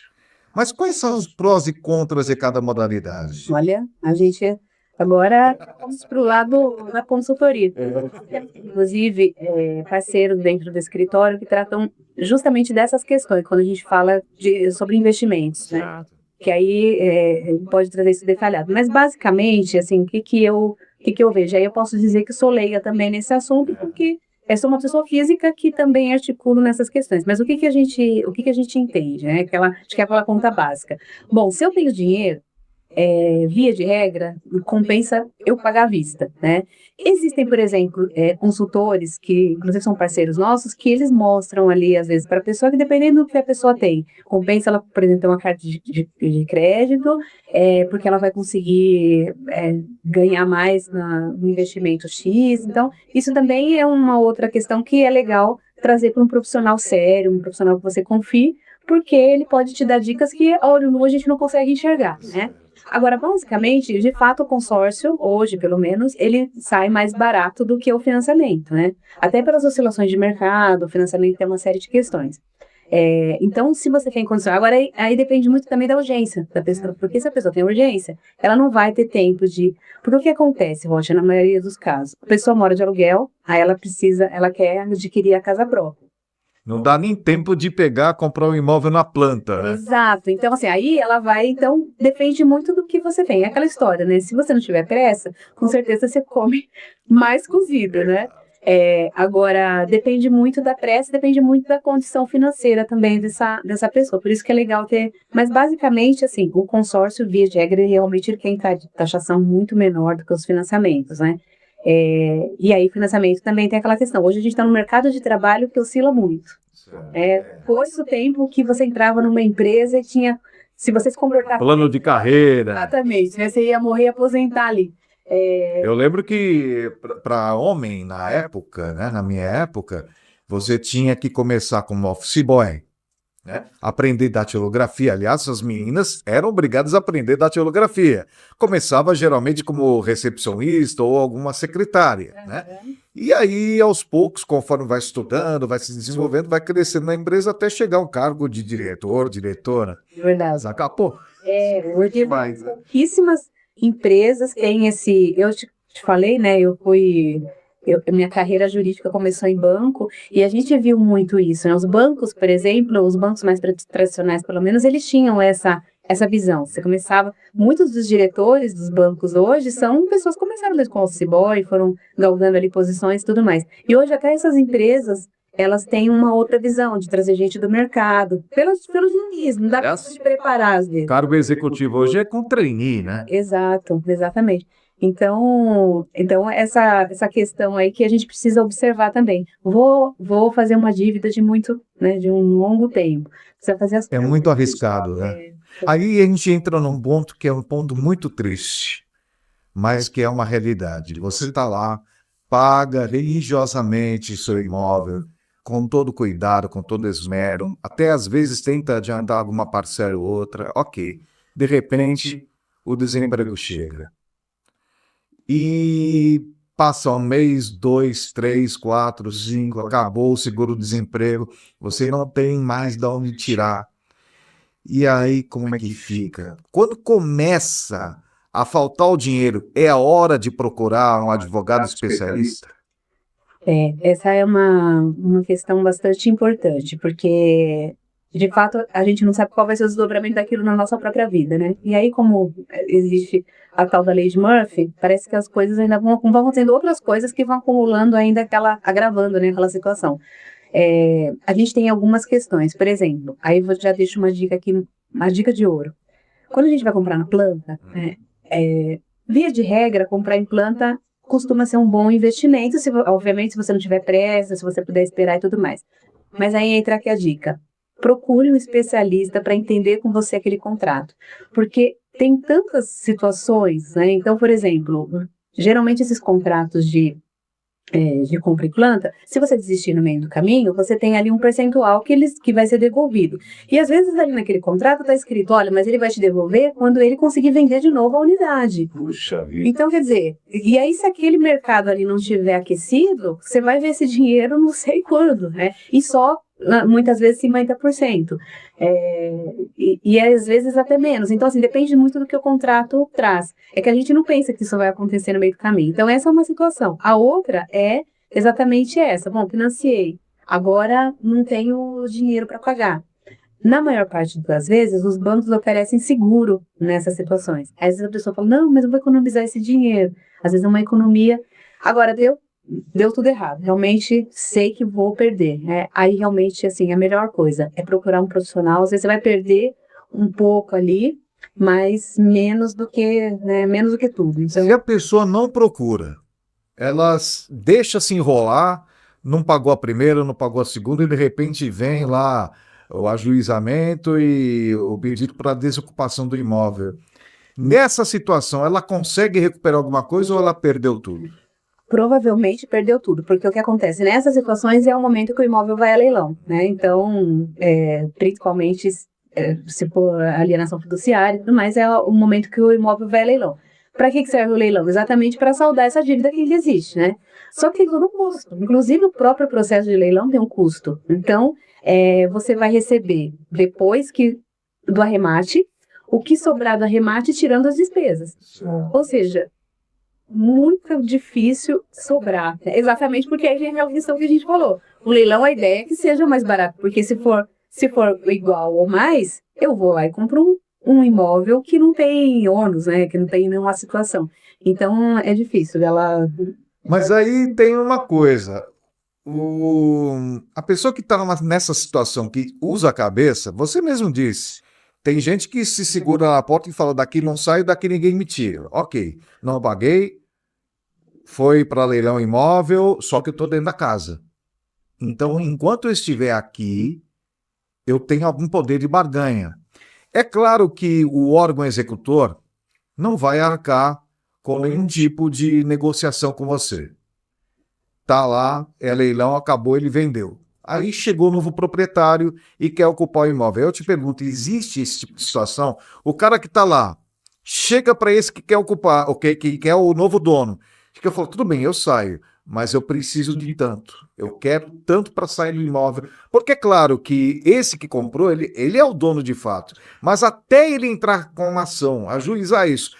Mas quais são os prós e contras de cada modalidade? Olha, a gente agora vamos para o lado da consultoria. Inclusive, parceiros dentro do escritório que tratam justamente dessas questões, quando a gente fala sobre investimentos, né? Que aí pode trazer isso detalhado. Mas, basicamente, assim, o que eu vejo? Aí eu posso dizer que sou leiga também nesse assunto, porque eu sou uma pessoa física que também articulo nessas questões. Mas o que a gente entende, né? Acho que é aquela conta básica. Bom, se eu tenho dinheiro, via de regra, compensa eu pagar à vista, né? Existem, por exemplo, consultores que, inclusive, são parceiros nossos, que eles mostram ali, às vezes, para a pessoa que, dependendo do que a pessoa tem, compensa ela, por exemplo, ter uma carta de crédito, porque ela vai conseguir ganhar mais no investimento X. Então, isso também é uma outra questão que é legal trazer para um profissional sério, um profissional que você confie, porque ele pode te dar dicas que a olho nu a gente não consegue enxergar, né? Agora, basicamente, de fato, o consórcio, hoje pelo menos, ele sai mais barato do que o financiamento, né? Até pelas oscilações de mercado, o financiamento tem uma série de questões. Então, se você tem condição, agora aí depende muito também da urgência da pessoa, porque se a pessoa tem urgência, ela não vai ter tempo de... Porque o que acontece, Rocha, na maioria dos casos? A pessoa mora de aluguel, aí ela quer adquirir a casa própria. Não dá nem tempo de comprar um imóvel na planta, né? Exato. Então, assim, aí ela vai, então, depende muito do que você tem. É aquela história, né? Se você não tiver pressa, com certeza você come mais cozido, né? Agora, depende muito da pressa, depende muito da condição financeira também dessa pessoa. Por isso que é legal ter... Mas, basicamente, assim, o consórcio, via de regra, realmente ele tem taxação muito menor do que os financiamentos, né? E aí, financiamento também tem aquela questão. Hoje a gente está no mercado de trabalho que oscila muito. Fosse o tempo que você entrava numa empresa e tinha... Se você se comportar... Plano de carreira. Exatamente, né? Você ia morrer e aposentar ali. Eu lembro que para homem, na época, né, na minha época, você tinha que começar como office boy, né? Aprender datilografia. Aliás, as meninas eram obrigadas a aprender datilografia. Começava geralmente como recepcionista ou alguma secretária, né? E aí, aos poucos, conforme vai estudando, vai se desenvolvendo, vai crescendo na empresa até chegar ao cargo de diretor, diretora. Verdade. Sacapô. Porque Mas, pouquíssimas empresas têm esse... Eu te falei, né? Minha carreira jurídica começou em banco e a gente viu muito isso, né? Os bancos, por exemplo, os bancos mais tradicionais, pelo menos, eles tinham essa visão. Você começava... Muitos dos diretores dos bancos hoje são pessoas que começaram desde com office boy, foram galgando ali posições e tudo mais. E hoje até essas empresas... Elas têm uma outra visão de trazer gente do mercado, pelos nichos, não dá para se preparar às vezes. cargo executivo hoje é com trainee, né? Exato, exatamente. Então essa questão aí que a gente precisa observar também. Vou fazer uma dívida de de um longo tempo. Precisa fazer É muito arriscado, né? Aí a gente entra num ponto que é um ponto muito triste, mas que é uma realidade. Você está lá, paga religiosamente seu imóvel, com todo cuidado, com todo esmero, até às vezes tenta adiantar alguma parcela ou outra, ok. De repente, o desemprego chega. E passa um mês, 2, 3, 4, 5, acabou o seguro-desemprego, você não tem mais de onde tirar. E aí, como é que fica? Quando começa a faltar o dinheiro, é a hora de procurar um advogado especialista? Essa é uma questão bastante importante, porque, de fato, a gente não sabe qual vai ser o desdobramento daquilo na nossa própria vida, né? E aí, como existe a tal da lei de Murphy, parece que as coisas ainda vão acontecendo outras coisas que vão acumulando ainda agravando, né, aquela situação. A gente tem algumas questões, por exemplo, aí eu já deixo uma dica aqui, uma dica de ouro. Quando a gente vai comprar na planta, via de regra, comprar em planta costuma ser um bom investimento, obviamente se você não tiver pressa, se você puder esperar e tudo mais. Mas aí entra aqui a dica. Procure um especialista para entender com você aquele contrato. Porque tem tantas situações, né? Então, por exemplo, geralmente esses contratos de compra e planta, se você desistir no meio do caminho, você tem ali um percentual que vai ser devolvido. E às vezes ali naquele contrato está escrito, olha, mas ele vai te devolver quando ele conseguir vender de novo a unidade. Puxa vida. Então, quer dizer, e aí se aquele mercado ali não estiver aquecido, você vai ver esse dinheiro não sei quando, né? E só, muitas vezes, 50%. E às vezes até menos. Então, assim, depende muito do que o contrato traz. É que a gente não pensa que isso vai acontecer no meio do caminho. Então, essa é uma situação. A outra é exatamente essa. Bom, financiei. Agora não tenho dinheiro para pagar. Na maior parte das vezes, os bancos oferecem seguro nessas situações. Às vezes a pessoa fala, não, mas eu vou economizar esse dinheiro. Às vezes é uma economia. Agora, deu tudo errado. Realmente sei que vou perder. Aí, realmente, assim, a melhor coisa é procurar um profissional. Às vezes você vai perder um pouco ali, mas menos do que tudo. Então, se a pessoa não procura, ela deixa se enrolar, não pagou a primeira, não pagou a segunda, e de repente vem lá o ajuizamento e o pedido para desocupação do imóvel. Nessa situação, ela consegue recuperar alguma coisa ou ela perdeu tudo? Provavelmente perdeu tudo, porque o que acontece nessas situações é o momento que o imóvel vai a leilão, né? Então, principalmente se for alienação fiduciária e tudo mais, é o momento que o imóvel vai a leilão. Para que serve o leilão? Exatamente para saldar essa dívida que existe, né? Só que tem todo um custo. Inclusive, o próprio processo de leilão tem um custo. Então, você vai receber, depois do arremate, o que sobrar do arremate, tirando as despesas. Ou seja, muito difícil sobrar. Exatamente porque aí vem a questão que a gente falou. O leilão, a ideia é que seja mais barato, porque se for igual ou mais, eu vou lá e compro um imóvel que não tem ônus, né? Que não tem nenhuma situação. Então, é difícil ela... Mas aí tem uma coisa. A pessoa que está nessa situação, que usa a cabeça, você mesmo disse, tem gente que se segura na porta e fala, daqui não saio, daqui ninguém me tira. Ok, não paguei, foi para leilão imóvel, só que eu estou dentro da casa. Então, enquanto eu estiver aqui, eu tenho algum poder de barganha. É claro que o órgão executor não vai arcar com nenhum tipo de negociação com você. Tá lá, é leilão, acabou, ele vendeu. Aí chegou o novo proprietário e quer ocupar o imóvel. Eu te pergunto, existe esse tipo de situação? O cara que está lá, chega para esse que quer ocupar, que quer o novo dono. Fica falando, tudo bem, eu saio, mas eu preciso de tanto. Eu quero tanto para sair do imóvel. Porque é claro que esse que comprou, ele é o dono de fato. Mas até ele entrar com uma ação, ajuizar isso,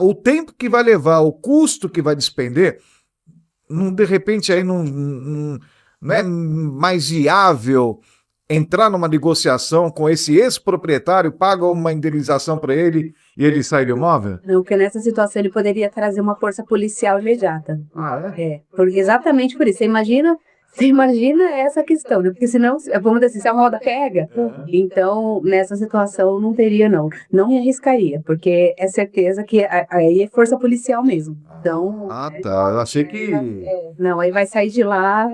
o tempo que vai levar, o custo que vai despender, de repente aí não é mais viável entrar numa negociação com esse ex-proprietário, paga uma indenização para ele e ele sai do imóvel? Não, porque nessa situação ele poderia trazer uma força policial imediata. Ah, é? Exatamente por isso. Você imagina essa questão, né? Porque senão, vamos dizer assim, se a roda pega, então nessa situação não teria, não. Não me arriscaria, porque é certeza que aí é força policial mesmo. Então, Tá. Eu achei que... não, aí vai sair de lá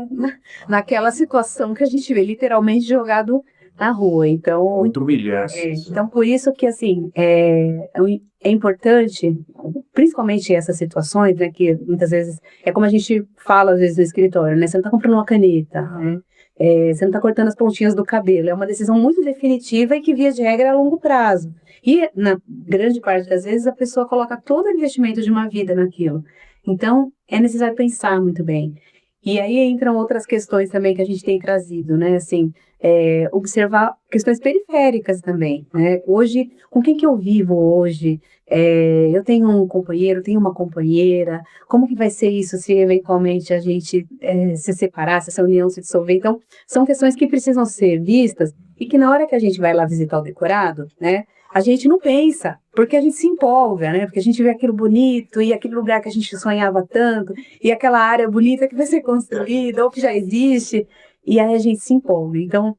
naquela situação que a gente vê literalmente jogado na rua. Então, Muito humilhante. então por isso que, assim, é importante, principalmente essas situações, né, que muitas vezes, é como a gente fala às vezes no escritório, né, você não está comprando uma caneta, né, você não está cortando as pontinhas do cabelo, é uma decisão muito definitiva e que, via de regra, é a longo prazo. E, na grande parte das vezes, a pessoa coloca todo o investimento de uma vida naquilo. Então, é necessário pensar muito bem. E aí entram outras questões também que a gente tem trazido, né, assim, observar questões periféricas também, né, hoje, com quem que eu vivo hoje? Eu tenho um companheiro, tenho uma companheira, como que vai ser isso se eventualmente a gente se separar, se essa união se dissolver? Então, são questões que precisam ser vistas e que na hora que a gente vai lá visitar o decorado, né, a gente não pensa, porque a gente se empolga, né, porque a gente vê aquilo bonito e aquele lugar que a gente sonhava tanto e aquela área bonita que vai ser construída ou que já existe, e aí a gente se empolga. Então,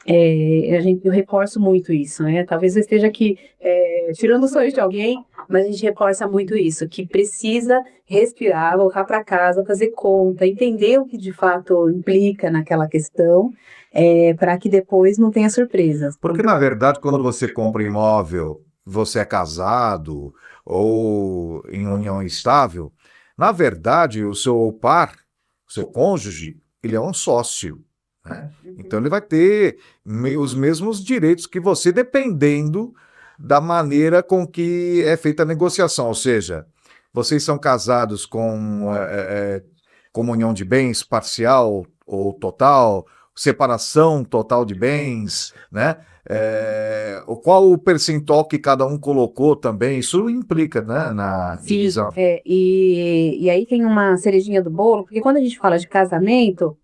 eu reforço muito isso, né? Talvez eu esteja aqui tirando o sonho de alguém, mas a gente reforça muito isso, que precisa respirar, voltar para casa, fazer conta, entender o que de fato implica naquela questão, para que depois não tenha surpresas. Porque, na verdade, quando você compra um imóvel, você é casado ou em união estável, na verdade, o seu par, o seu cônjuge, ele é um sócio, né? Então ele vai ter os mesmos direitos que você, dependendo da maneira com que é feita a negociação. Ou seja, vocês são casados com comunhão de bens parcial ou total, separação total de bens, né? Qual o percentual que cada um colocou também, isso implica, né, na divisão. E aí tem uma cerejinha do bolo, porque quando a gente fala de casamento,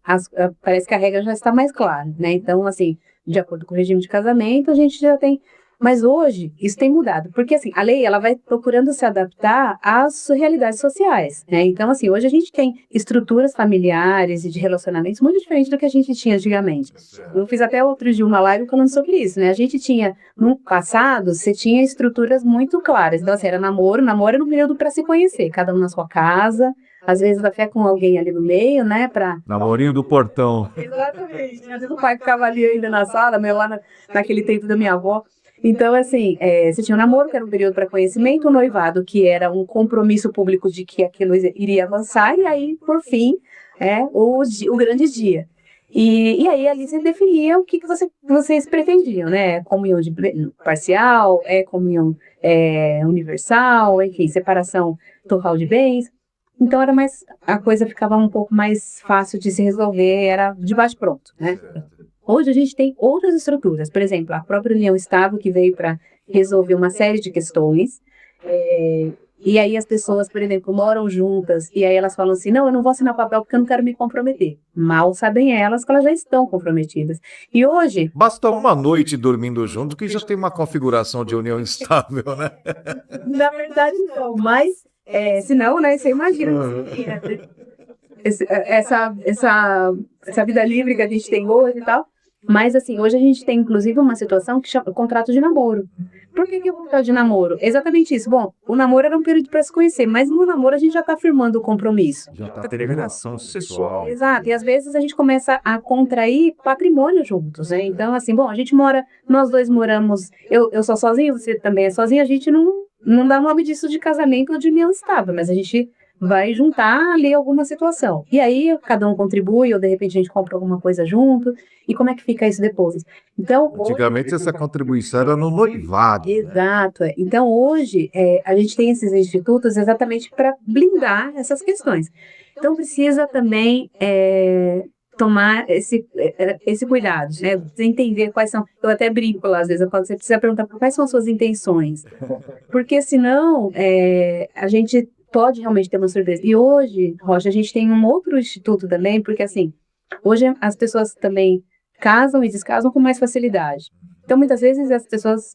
parece que a regra já está mais clara, né? Então, assim, de acordo com o regime de casamento, a gente já tem... Mas hoje, isso tem mudado, porque assim, a lei ela vai procurando se adaptar às realidades sociais, né? Então, assim, hoje a gente tem estruturas familiares e de relacionamentos muito diferentes do que a gente tinha antigamente. Eu fiz até outro dia uma live falando sobre isso, né? A gente tinha, no passado, você tinha estruturas muito claras. Então, assim, era namoro era no período para se conhecer, cada um na sua casa, às vezes até com alguém ali no meio, né? Namorinho do portão. Exatamente. Às vezes o pai ficava ali ainda na sala, meio lá naquele tempo da minha avó. Então, assim, você tinha o namoro, que era um período para conhecimento, o noivado, que era um compromisso público de que aquilo iria avançar, e aí, por fim, o grande dia. E aí ali você definia o que vocês pretendiam, né? Comunhão parcial, comunhão universal, enfim, separação total de bens. Então a coisa ficava um pouco mais fácil de se resolver, era de bate-pronto, né? Hoje a gente tem outras estruturas, por exemplo, a própria União-Estado que veio para resolver uma série de questões, e aí as pessoas, por exemplo, moram juntas, e aí elas falam assim, não, eu não vou assinar papel porque eu não quero me comprometer. Mal sabem elas que elas já estão comprometidas. E hoje... Basta uma noite dormindo junto que já tem uma configuração de união estável, né? Na verdade, não, mas se não, né, você imagina essa vida livre que a gente tem hoje e tal. Mas, assim, hoje a gente tem, inclusive, uma situação que chama contrato de namoro. Por que o contrato de namoro? Exatamente isso. Bom, o namoro era um período para se conhecer, mas no namoro a gente já está firmando o compromisso. Já está tendo relação sexual. Exato, e às vezes a gente começa a contrair patrimônio juntos, né? Então, assim, bom, a gente mora, nós dois moramos, eu sou sozinho, você também é sozinho, a gente não dá nome disso de casamento ou de união estável, mas a gente vai juntar ali alguma situação. E aí, cada um contribui, ou de repente a gente compra alguma coisa junto, e como é que fica isso depois? Então, antigamente essa contribuição era no noivado. Exato. Né? Então, hoje, a gente tem esses institutos exatamente para blindar essas questões. Então, precisa também tomar esse cuidado, né? Você entender quais são... Eu até brinco lá, às vezes, eu falo, você precisa perguntar quais são as suas intenções. Porque, senão, a gente pode realmente ter uma surpresa. E hoje, Rocha, a gente tem um outro instituto também, porque, assim, hoje as pessoas também casam e descasam com mais facilidade. Então, muitas vezes, essas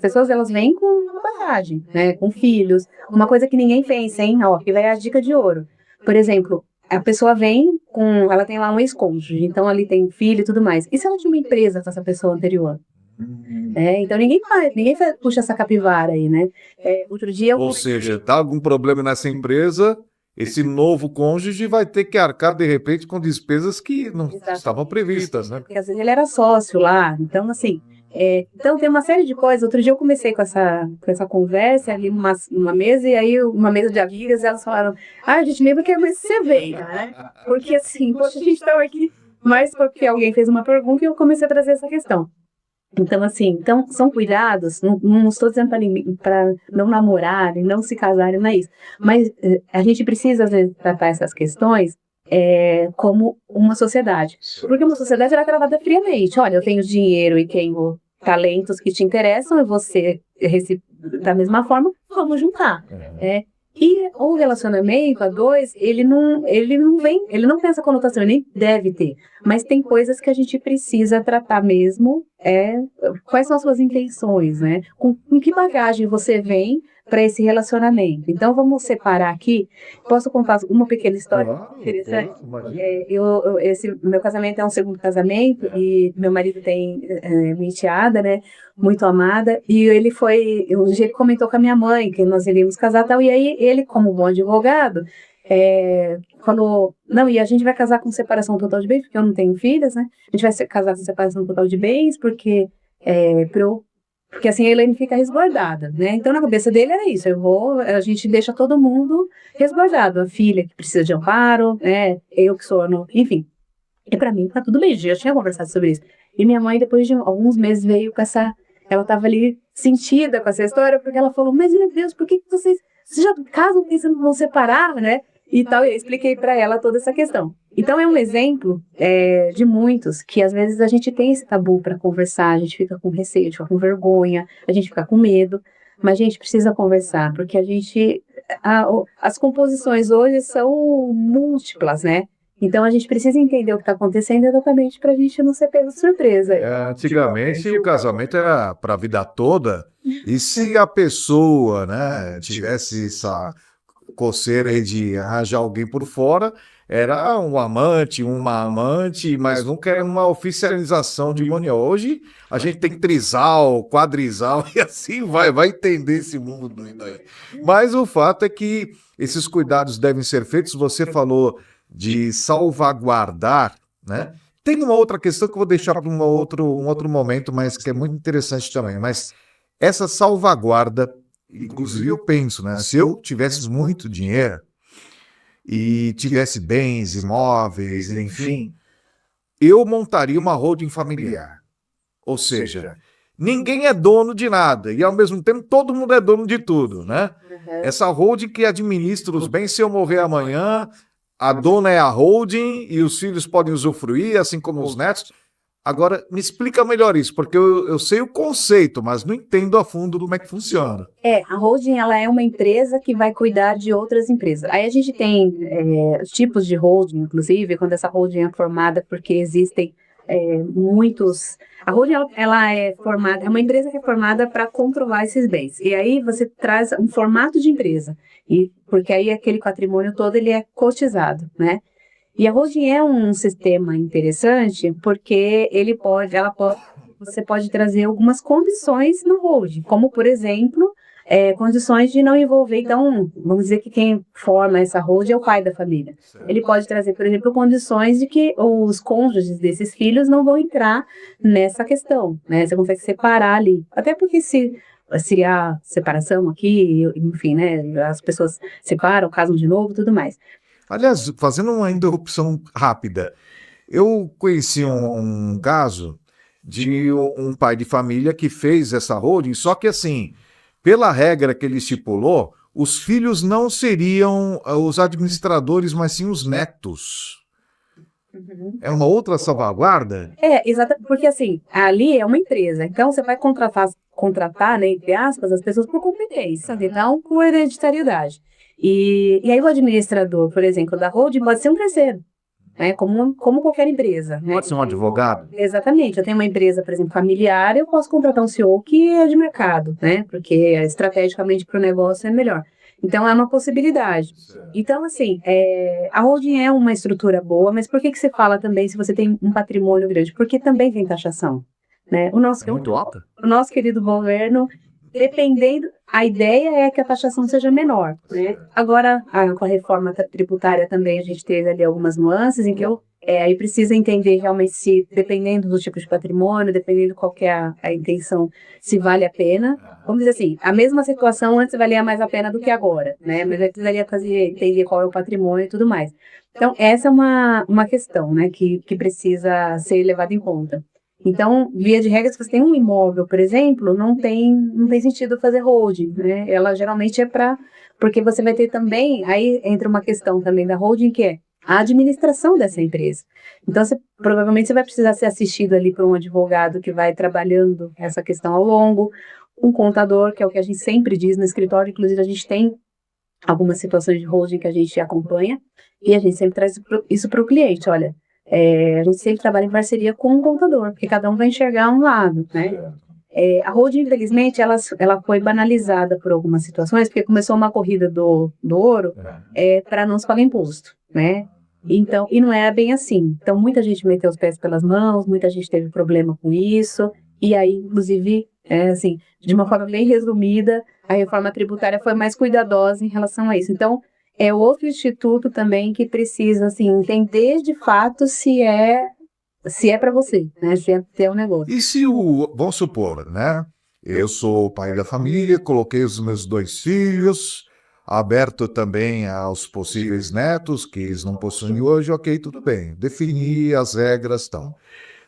pessoas, elas vêm com uma bagagem, né? Com filhos, uma coisa que ninguém pensa, hein? Ó, que vai a dica de ouro. Por exemplo, a pessoa vem ela tem lá um ex-cônjuge, então ali tem filho e tudo mais. E se ela tinha uma empresa com essa pessoa anterior? Então ninguém puxa essa capivara aí, né? Outro dia Ou seja, tá algum problema nessa empresa, esse novo cônjuge vai ter que arcar de repente com despesas que não estavam previstas, né? Porque às vezes ele era sócio lá, então assim, então tem uma série de coisas. Outro dia eu comecei com essa conversa ali numa mesa, e aí uma mesa de amigas, elas falaram, a gente lembra que você veio, né? Porque assim, poxa, a gente estava aqui, mas porque alguém fez uma pergunta e eu comecei a trazer essa questão. Então, assim, são cuidados, não estou dizendo para não namorarem, não se casarem, não é isso. Mas a gente precisa, às vezes, tratar essas questões como uma sociedade. Porque uma sociedade era travada friamente. Olha, eu tenho dinheiro e tenho talentos que te interessam, e você, da mesma forma, vamos juntar. E o relacionamento a dois, ele não tem essa conotação, ele nem deve ter. Mas tem coisas que a gente precisa tratar mesmo, quais são as suas intenções, né? Com que bagagem você vem para esse relacionamento. Então, vamos separar aqui. Posso contar uma pequena história interessante? Esse meu casamento é um segundo casamento, e meu marido tem minha enteada, né? Muito amada, e um dia ele comentou com a minha mãe que nós iríamos casar e tal, e aí ele, como bom advogado, falou, não, e a gente vai casar com separação total de bens, porque eu não tenho filhas, né? A gente vai casar com separação total de bens, porque assim a Elaine fica resguardada, né? Então na cabeça dele era isso, a gente deixa todo mundo resguardado, a filha que precisa de amparo, né? Eu que sou, enfim. E pra mim tá tudo bem, eu já tinha conversado sobre isso. E minha mãe, depois de alguns meses, veio com ela tava ali sentida com essa história, porque ela falou, mas meu Deus, por que vocês já casam pensando que vão separar, né? E tal, e eu expliquei para ela toda essa questão. Então é um exemplo de muitos que às vezes a gente tem esse tabu para conversar, a gente fica com receio, a gente fica com vergonha, a gente fica com medo, mas a gente precisa conversar, porque as composições hoje são múltiplas, né? Então a gente precisa entender o que está acontecendo exatamente para a gente não ser pego de surpresa. Antigamente o casamento era para a vida toda, e se a pessoa, né, tivesse essa coceira aí de arranjar alguém por fora, era um amante, uma amante, mas nunca era uma oficialização de união. Hoje a gente tem trisal, quadrisal, e assim vai entender esse mundo doido aí. Mas o fato é que esses cuidados devem ser feitos. Você falou de salvaguardar, né? Tem uma outra questão que eu vou deixar para um outro momento, mas que é muito interessante também. Mas essa salvaguarda, inclusive eu penso, né? Se eu tivesse muito dinheiro e tivesse bens, imóveis, enfim, eu montaria uma holding familiar. Ou seja, ninguém é dono de nada e, ao mesmo tempo, todo mundo é dono de tudo, né? Essa holding que administra os bens, se eu morrer amanhã, a dona é a holding e os filhos podem usufruir, assim como os netos. Agora, me explica melhor isso, porque eu sei o conceito, mas não entendo a fundo como é que funciona. A holding, ela é uma empresa que vai cuidar de outras empresas. Aí a gente tem os tipos de holding, inclusive, quando essa holding é formada, porque existem muitos... A holding, ela é formada, é uma empresa que é formada para controlar esses bens. E aí você traz um formato de empresa, porque aí aquele patrimônio todo, ele é cotizado, né? E a holding é um sistema interessante porque você pode trazer algumas condições no holding, como, por exemplo, condições de não envolver. Então, vamos dizer que quem forma essa holding é o pai da família. Ele pode trazer, por exemplo, condições de que os cônjuges desses filhos não vão entrar nessa questão, né? Você consegue separar ali. Até porque se há separação aqui, enfim, né? As pessoas separam, casam de novo, tudo mais. Aliás, fazendo uma interrupção rápida, eu conheci um caso de um pai de família que fez essa holding, só que assim, pela regra que ele estipulou, os filhos não seriam os administradores, mas sim os netos. É uma outra salvaguarda? Exatamente, porque assim, ali é uma empresa, então você vai contratar, né, entre aspas, as pessoas por competência, não por hereditariedade. E aí o administrador, por exemplo, da holding pode ser um terceiro, né, como qualquer empresa. Né? Pode ser um advogado? Exatamente. Eu tenho uma empresa, por exemplo, familiar, eu posso contratar um CEO que é de mercado, né, porque estrategicamente para o negócio é melhor. Então, é uma possibilidade. Então, assim, a holding é uma estrutura boa, mas por que você fala também se você tem um patrimônio grande? Porque também tem taxação, né? É muito alta? O nosso querido governo, dependendo, a ideia é que a taxação seja menor, né? Agora, com a reforma tributária também, a gente teve ali algumas nuances em que aí precisa entender realmente se, dependendo do tipo de patrimônio, dependendo qual que é a intenção, se vale a pena. Vamos dizer assim, a mesma situação antes valia mais a pena do que agora, né? Mas aí precisaria entender qual é o patrimônio e tudo mais. Então, essa é uma questão, né, que precisa ser levada em conta. Então, via de regra, se você tem um imóvel, por exemplo, não tem sentido fazer holding, né? Ela geralmente porque você vai ter também, aí entra uma questão também da holding, que é a administração dessa empresa. Então, provavelmente você vai precisar ser assistido ali por um advogado que vai trabalhando essa questão ao longo, um contador, que é o que a gente sempre diz no escritório, inclusive a gente tem algumas situações de holding que a gente acompanha, e a gente sempre traz isso para o cliente, olha, a gente sempre trabalha em parceria com o contador, porque cada um vai enxergar um lado, né? A holding, infelizmente, ela foi banalizada por algumas situações, porque começou uma corrida do ouro para não se pagar imposto, né? Então, e não é bem assim. Então, muita gente meteu os pés pelas mãos, muita gente teve problema com isso, e aí, inclusive, assim, de uma forma bem resumida, a reforma tributária foi mais cuidadosa em relação a isso. Então, é outro instituto também que precisa, assim, entender de fato se é para você, né? Se é ter um negócio. E se vamos supor, né? Eu sou o pai da família, coloquei os meus 2 filhos, aberto também aos possíveis netos, que eles não possuem hoje, ok, tudo bem. Defini as regras, tal.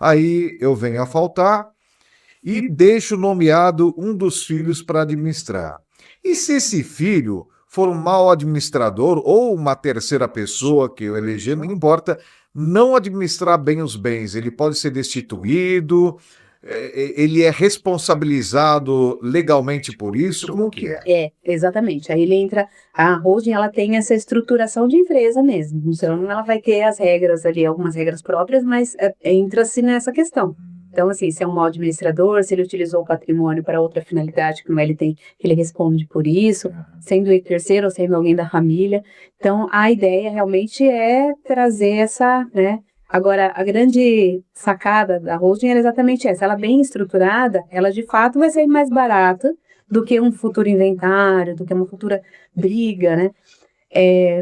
Aí eu venho a faltar e deixo nomeado um dos filhos para administrar. E se esse filho for um mau administrador ou uma terceira pessoa que eu eleger, não importa, não administrar bem os bens, ele pode ser destituído, ele é responsabilizado legalmente por isso, como que é? Exatamente. Aí ele entra, a holding, ela tem essa estruturação de empresa mesmo, então ela vai ter as regras ali, algumas regras próprias, mas entra-se nessa questão. Então, assim, se é um mau administrador, se ele utilizou o patrimônio para outra finalidade que não ele tem, ele responde por isso, sendo ele terceiro ou sendo alguém da família. Então, a ideia realmente é trazer essa, né? Agora, a grande sacada da holding é exatamente essa. Ela bem estruturada, ela de fato vai ser mais barata do que um futuro inventário, do que uma futura briga, né?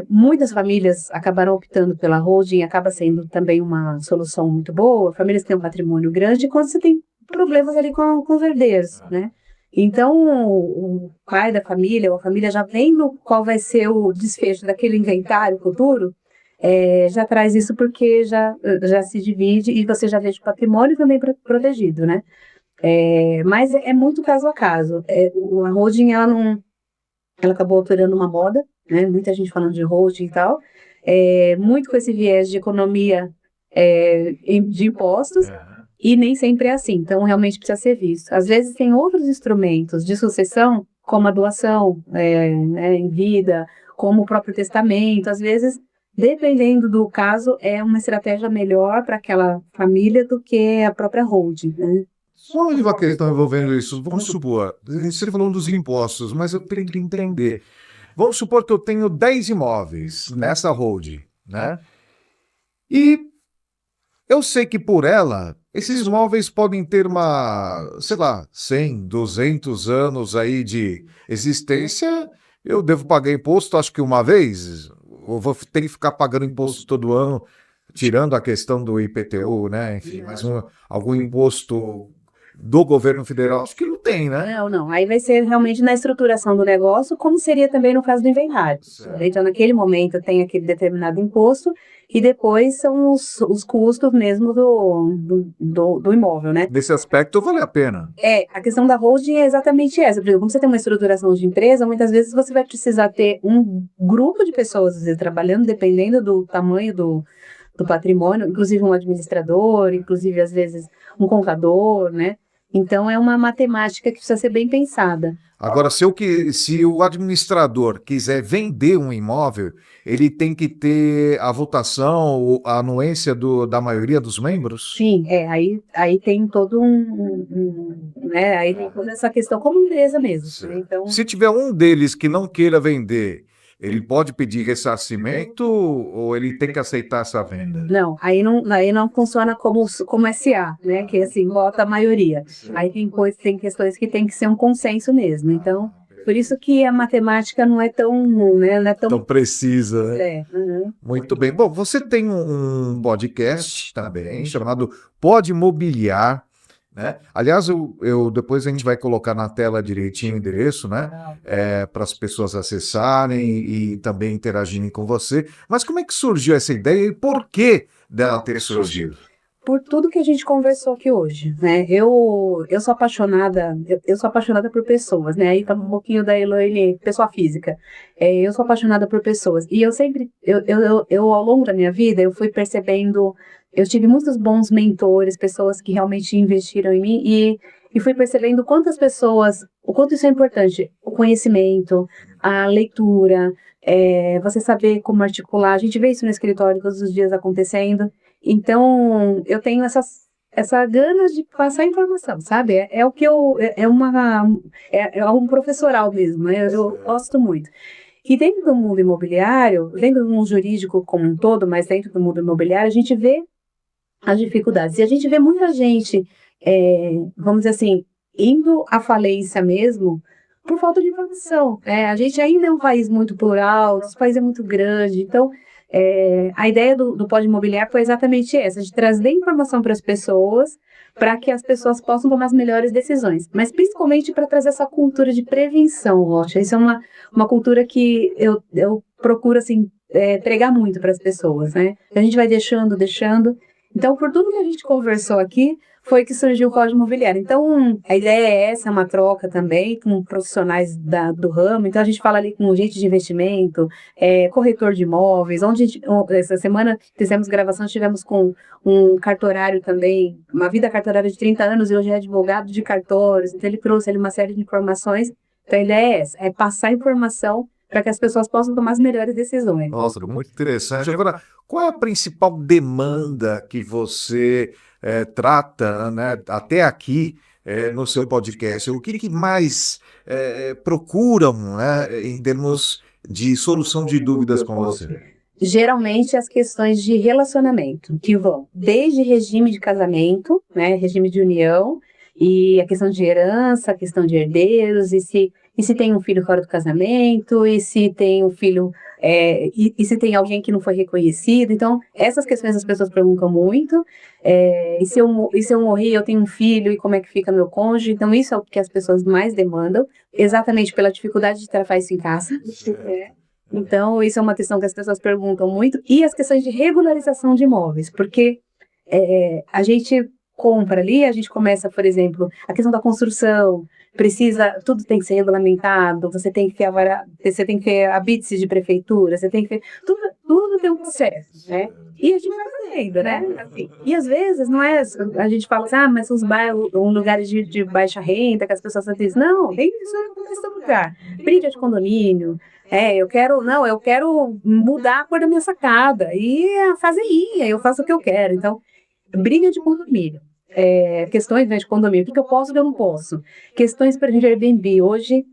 Muitas famílias acabaram optando pela holding, acaba sendo também uma solução muito boa. Famílias que têm um patrimônio grande quando você tem problemas ali com os herdeiros, né? Então, o pai da família ou a família já vendo qual vai ser o desfecho daquele inventário futuro, já traz isso porque já se divide e você já deixa o patrimônio também protegido, né? Mas é muito caso a caso. A holding, ela acabou operando uma moda, né? Muita gente falando de holding e tal, muito com esse viés de economia de impostos, e nem sempre é assim, então realmente precisa ser visto. Às vezes tem outros instrumentos de sucessão, como a doação né, em vida, como o próprio testamento, às vezes, dependendo do caso, é uma estratégia melhor para aquela família do que a própria holding, né? Só uma questão envolvendo isso. Vamos supor, você falou dos impostos, mas eu tenho que entender. Vamos supor que eu tenho 10 imóveis nessa holding, né? E eu sei que por ela, esses imóveis podem ter sei lá, 100, 200 anos aí de existência. Eu devo pagar imposto, acho que uma vez, ou vou ter que ficar pagando imposto todo ano, tirando a questão do IPTU, né? Enfim, mas algum imposto do governo federal, acho que não tem, né? Não. Aí vai ser realmente na estruturação do negócio, como seria também no caso do inventário. Então, naquele momento, tem aquele determinado imposto e depois são os custos mesmo do imóvel, né? Nesse aspecto, vale a pena. A questão da holding é exatamente essa. Por exemplo, como você tem uma estruturação de empresa, muitas vezes você vai precisar ter um grupo de pessoas às vezes, trabalhando, dependendo do tamanho do patrimônio, inclusive um administrador, inclusive, às vezes, um contador, né? Então, é uma matemática que precisa ser bem pensada. Agora, se o administrador quiser vender um imóvel, ele tem que ter a votação, a anuência da maioria dos membros? Sim, aí tem todo né? Aí tem toda essa questão como empresa mesmo. Né? Então, se tiver um deles que não queira vender, ele pode pedir ressarcimento ou ele tem que aceitar essa venda? Não, aí não funciona como SA, né? Que assim, vota a maioria. Aí tem questões que tem que ser um consenso mesmo. Então, por isso que a matemática não é tão, né, não é tão precisa, né? Uhum. Muito bem. Bom, você tem um podcast também chamado Pode Mobiliar, né? Aliás, depois a gente vai colocar na tela direitinho o endereço, né? Para as pessoas acessarem e também interagirem com você. Mas como é que surgiu essa ideia e por que dela ter surgido? Por tudo que a gente conversou aqui hoje, né? Eu sou apaixonada, eu sou apaixonada por pessoas, né? Aí tá um pouquinho da Elaine, pessoa física. Eu sou apaixonada por pessoas. E eu sempre, eu ao longo da minha vida, eu fui percebendo, eu tive muitos bons mentores, pessoas que realmente investiram em mim e fui percebendo quantas pessoas, o quanto isso é importante, o conhecimento, a leitura, você saber como articular. A gente vê isso no escritório todos os dias acontecendo. Então, eu tenho essa gana de passar informação, sabe? É o que é um professoral mesmo, né? Eu gosto muito. E dentro do mundo imobiliário, dentro do mundo jurídico como um todo, mas dentro do mundo imobiliário, a gente vê as dificuldades. E a gente vê muita gente, vamos dizer assim, indo à falência mesmo por falta de informação. A gente ainda é um país muito plural, nosso país é muito grande, então a ideia do Pode Imobiliar foi exatamente essa, de trazer informação para as pessoas, para que as pessoas possam tomar as melhores decisões, mas principalmente para trazer essa cultura de prevenção, Rocha. Isso é uma cultura que eu procuro assim, pregar muito para as pessoas, né? A gente vai deixando. Então, por tudo que a gente conversou aqui, foi que surgiu o Código Imobiliário. Então, a ideia é essa, é uma troca também com profissionais do ramo. Então, a gente fala ali com agente de investimento, corretor de imóveis. Essa semana fizemos gravação, tivemos com um cartorário também, uma vida cartorária de 30 anos e hoje é advogado de cartórios. Então, ele trouxe ali uma série de informações. Então, a ideia é essa, é passar informação para que as pessoas possam tomar as melhores decisões. Nossa, muito interessante. Agora, qual é a principal demanda que você trata, né, até aqui no seu podcast? O que mais procuram, né, em termos de solução de dúvidas com você? Geralmente as questões de relacionamento, que vão desde regime de casamento, né, regime de união, e a questão de herança, a questão de herdeiros, e se tem um filho fora do casamento, e se tem um filho, e se tem alguém que não foi reconhecido. Então, essas questões as pessoas perguntam muito, e se eu morrer, eu tenho um filho, e como é que fica meu cônjuge? Então, isso é o que as pessoas mais demandam, exatamente pela dificuldade de tratar isso em casa. Então, isso é uma questão que as pessoas perguntam muito. E as questões de regularização de imóveis, porque a gente compra ali, a gente começa, por exemplo, a questão da construção, tudo tem que ser regulamentado, você tem que você tem que ter a BITS de prefeitura, você tem que ter, tudo tem um processo, né? E a gente vai fazendo, né? Assim, e às vezes não é, a gente fala assim, mas os bairros, lugares de baixa renda, que as pessoas dizem, não, tem isso em questão do lugar, briga de condomínio, eu quero mudar a cor da minha sacada, e a fase aí, eu faço o que eu quero, então briga de condomínio. Questões, né, de condomínio, o que eu posso e o que eu não posso. Questões para gente Airbnb. Hoje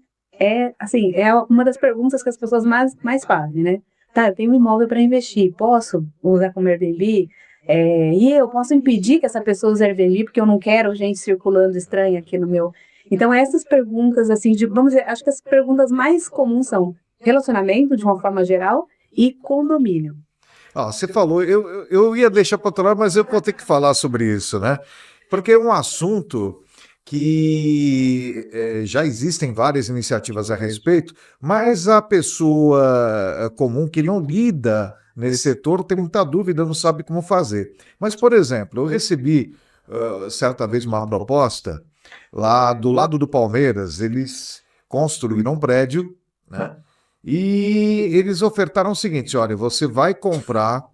assim, é uma das perguntas que as pessoas mais fazem, né? Tá, eu tenho um imóvel para investir, posso usar como Airbnb? E eu posso impedir que essa pessoa use Airbnb porque eu não quero gente circulando estranha aqui no meu. Então, essas perguntas, assim, vamos dizer, acho que as perguntas mais comuns são relacionamento, de uma forma geral, e condomínio. Você falou, eu ia deixar para outro lado, mas eu vou ter que falar sobre isso, né? Porque é um assunto que já existem várias iniciativas a respeito, mas a pessoa comum que não lida nesse setor tem muita dúvida, não sabe como fazer. Mas, por exemplo, eu recebi certa vez uma proposta lá do lado do Palmeiras, eles construíram um prédio, né? E eles ofertaram o seguinte: olha, você vai comprar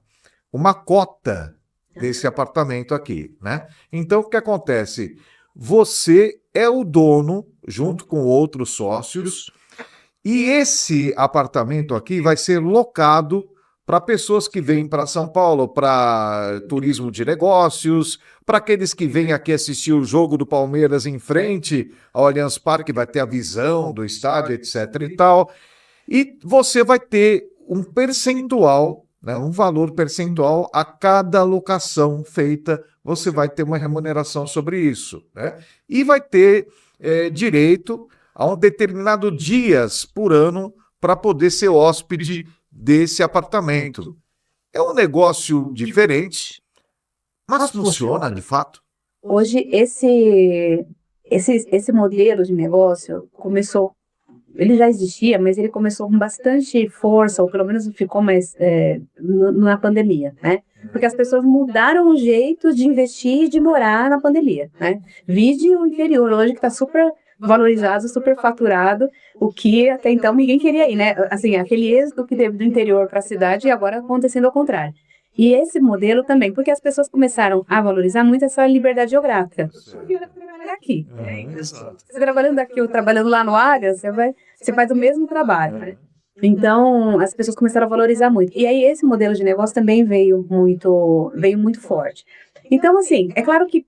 uma cota desse apartamento aqui, né? Então, o que acontece? Você é o dono, junto com outros sócios, e esse apartamento aqui vai ser locado para pessoas que vêm para São Paulo para turismo de negócios, para aqueles que vêm aqui assistir o jogo do Palmeiras em frente ao Allianz Parque, vai ter a visão do estádio, etc. e tal. E você vai ter um percentual, né, um valor percentual a cada locação feita, você vai ter uma remuneração sobre isso, né? E vai ter direito a um determinado dias por ano para poder ser hóspede desse apartamento. É um negócio diferente, mas funciona de fato. Hoje, esse modelo de negócio começou, ele já existia, mas ele começou com bastante força, ou pelo menos ficou mais na pandemia, né? Porque as pessoas mudaram o jeito de investir e de morar na pandemia, né? Vide o interior hoje, que está super valorizado, super faturado, o que até então ninguém queria ir, né? Assim, aquele êxodo que teve do interior para a cidade e agora acontecendo ao contrário. E esse modelo também, porque as pessoas começaram a valorizar muito essa liberdade geográfica. Eu quero trabalhar aqui. Você trabalhando aqui ou trabalhando lá no área, você faz o mesmo trabalho, né? Então, as pessoas começaram a valorizar muito. E aí, esse modelo de negócio também veio muito forte. Então, assim, é claro que,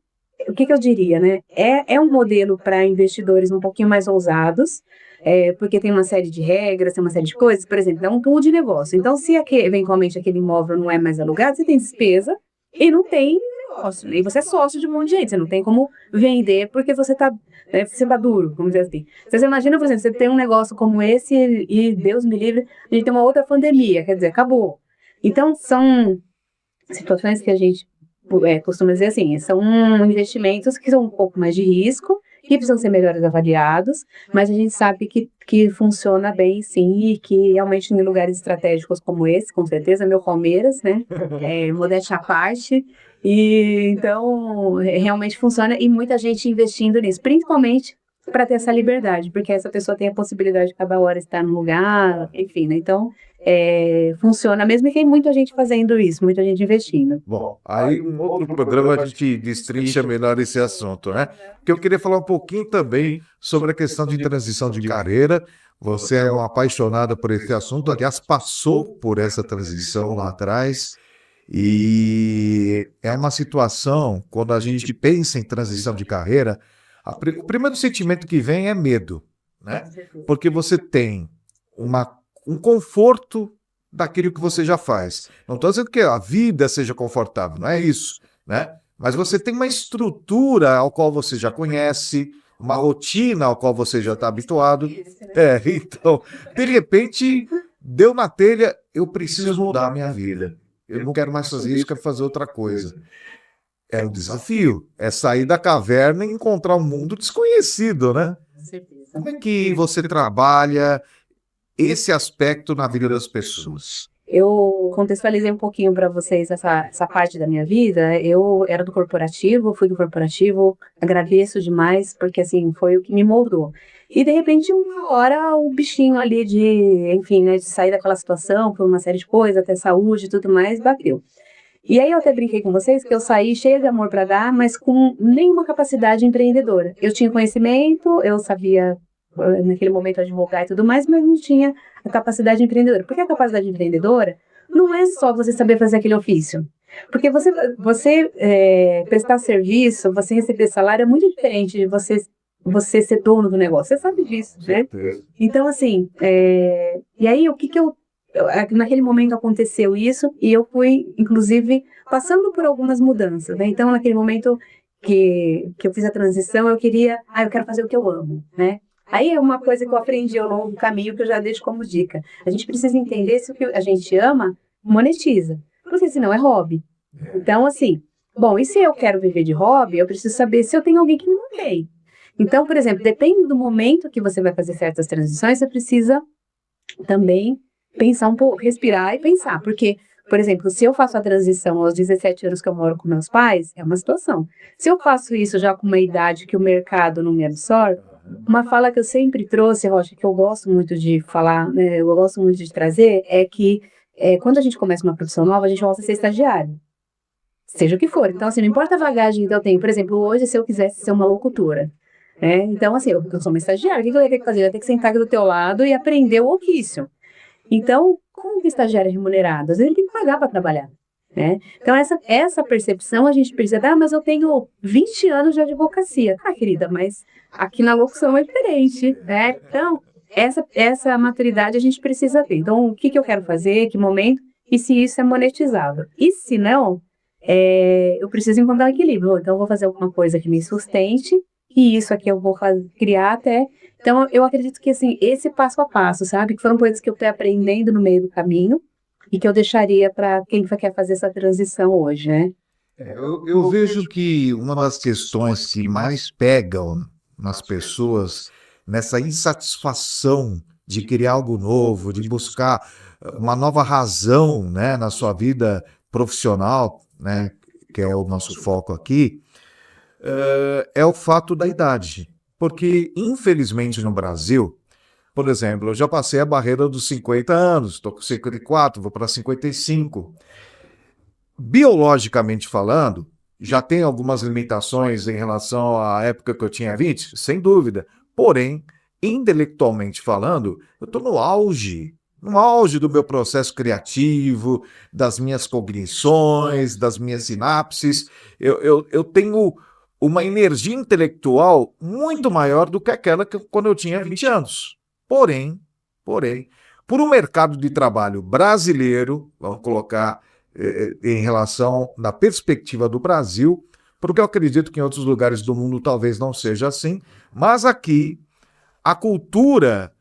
o que eu diria, né? É um modelo para investidores um pouquinho mais ousados, porque tem uma série de regras, tem uma série de coisas. Por exemplo, é um pool de negócio. Então, se eventualmente aquele imóvel não é mais alugado, você tem despesa e não tem negócio. E você é sócio de um monte de gente, você não tem como vender porque você está você maduro, vamos dizer assim. Você imagina, por exemplo, você tem um negócio como esse e Deus me livre, a gente tem uma outra pandemia, quer dizer, acabou. Então, são situações que a gente costuma dizer assim, são investimentos que são um pouco mais de risco, que precisam ser melhores avaliados, mas a gente sabe que funciona bem, sim, e que realmente em lugares estratégicos como esse, com certeza, meu Palmeiras, né, modéstia à parte, e então realmente funciona e muita gente investindo nisso, principalmente para ter essa liberdade, porque essa pessoa tem a possibilidade de cada hora estar no lugar, enfim, né, então funciona mesmo e tem muita gente fazendo isso, muita gente investindo. Bom, aí um outro programa a gente destrincha melhor esse assunto, né? Porque eu queria falar um pouquinho também sobre a questão de transição de carreira. Você é uma apaixonada por esse assunto, aliás, passou por essa transição lá atrás. E é uma situação, quando a gente pensa em transição de carreira, o primeiro sentimento que vem é medo, né? Porque você tem um conforto daquilo que você já faz. Não estou dizendo que a vida seja confortável, não é isso, né? Mas você tem uma estrutura ao qual você já conhece, uma rotina ao qual você já está habituado. Então, de repente, deu na telha, eu preciso mudar a minha vida. Eu não quero mais fazer isso, quero fazer outra coisa. É um desafio, é sair da caverna e encontrar um mundo desconhecido, né? Como é que você trabalha esse aspecto na vida das pessoas? Eu contextualizei um pouquinho para vocês essa parte da minha vida. Eu era do corporativo, fui do corporativo, agradeço demais, porque assim, foi o que me moldou. E de repente, uma hora, o bichinho ali enfim, né, de sair daquela situação, por uma série de coisas, até saúde e tudo mais, bateu. E aí eu até brinquei com vocês que eu saí cheia de amor para dar, mas com nenhuma capacidade empreendedora. Eu tinha conhecimento, eu sabia naquele momento advogar e tudo mais, mas não tinha a capacidade empreendedora. Porque a capacidade empreendedora não é só você saber fazer aquele ofício. Porque você prestar serviço, você receber salário é muito diferente de você ser dono do negócio. Você sabe disso, né? Então, assim, e aí o que naquele momento aconteceu isso e eu fui, inclusive, passando por algumas mudanças, né? Então, naquele momento que eu fiz a transição, eu quero fazer o que eu amo, né? Aí é uma coisa que eu aprendi ao longo do caminho que eu já deixo como dica. A gente precisa entender se o que a gente ama monetiza, porque senão é hobby. Então, assim, bom, e se eu quero viver de hobby, eu preciso saber se eu tenho alguém que me mantém. Então, por exemplo, depende do momento que você vai fazer certas transições, você precisa também pensar um pouco, respirar e pensar, porque, por exemplo, se eu faço a transição aos 17 anos que eu moro com meus pais, é uma situação. Se eu faço isso já com uma idade que o mercado não me absorve, uma fala que eu sempre trouxe, Rocha, que eu gosto muito de falar, né, eu gosto muito de trazer, é que quando a gente começa uma profissão nova, a gente volta a ser estagiário. Seja o que for. Então, assim, não importa a bagagem que eu tenho. Por exemplo, hoje, se eu quisesse ser uma locutora, né? Então, assim, eu sou uma estagiária, o que eu ia ter que fazer? Eu ia ter que sentar aqui do teu lado e aprender o ofício. Então, como que estagiário é remunerado? Às vezes ele tem que pagar para trabalhar, né? Então, essa percepção a gente precisa, mas eu tenho 20 anos de advocacia. Ah, querida, mas aqui na locução é diferente, né? Então, essa maturidade a gente precisa ter. Então, o que eu quero fazer, que momento, e se isso é monetizável. E se não, eu preciso encontrar um equilíbrio. Então, eu vou fazer alguma coisa que me sustente, e isso aqui eu vou criar até. Então, eu acredito que, assim, esse passo a passo, sabe? Que foram coisas que eu fui aprendendo no meio do caminho e que eu deixaria para quem quer fazer essa transição hoje, né? Eu vejo que uma das questões que mais pegam nas pessoas nessa insatisfação de criar algo novo, de buscar uma nova razão, né, na sua vida profissional, né, que é o nosso foco aqui, é o fato da idade. Porque, infelizmente, no Brasil, por exemplo, eu já passei a barreira dos 50 anos, estou com 54, vou para 55. Biologicamente falando, já tem algumas limitações em relação à época que eu tinha 20, sem dúvida. Porém, intelectualmente falando, eu estou no auge do meu processo criativo, das minhas cognições, das minhas sinapses. Eu tenho uma energia intelectual muito maior do que aquela que quando eu tinha 20 anos. Porém, por um mercado de trabalho brasileiro, vamos colocar em relação na perspectiva do Brasil, porque eu acredito que em outros lugares do mundo talvez não seja assim, mas aqui a cultura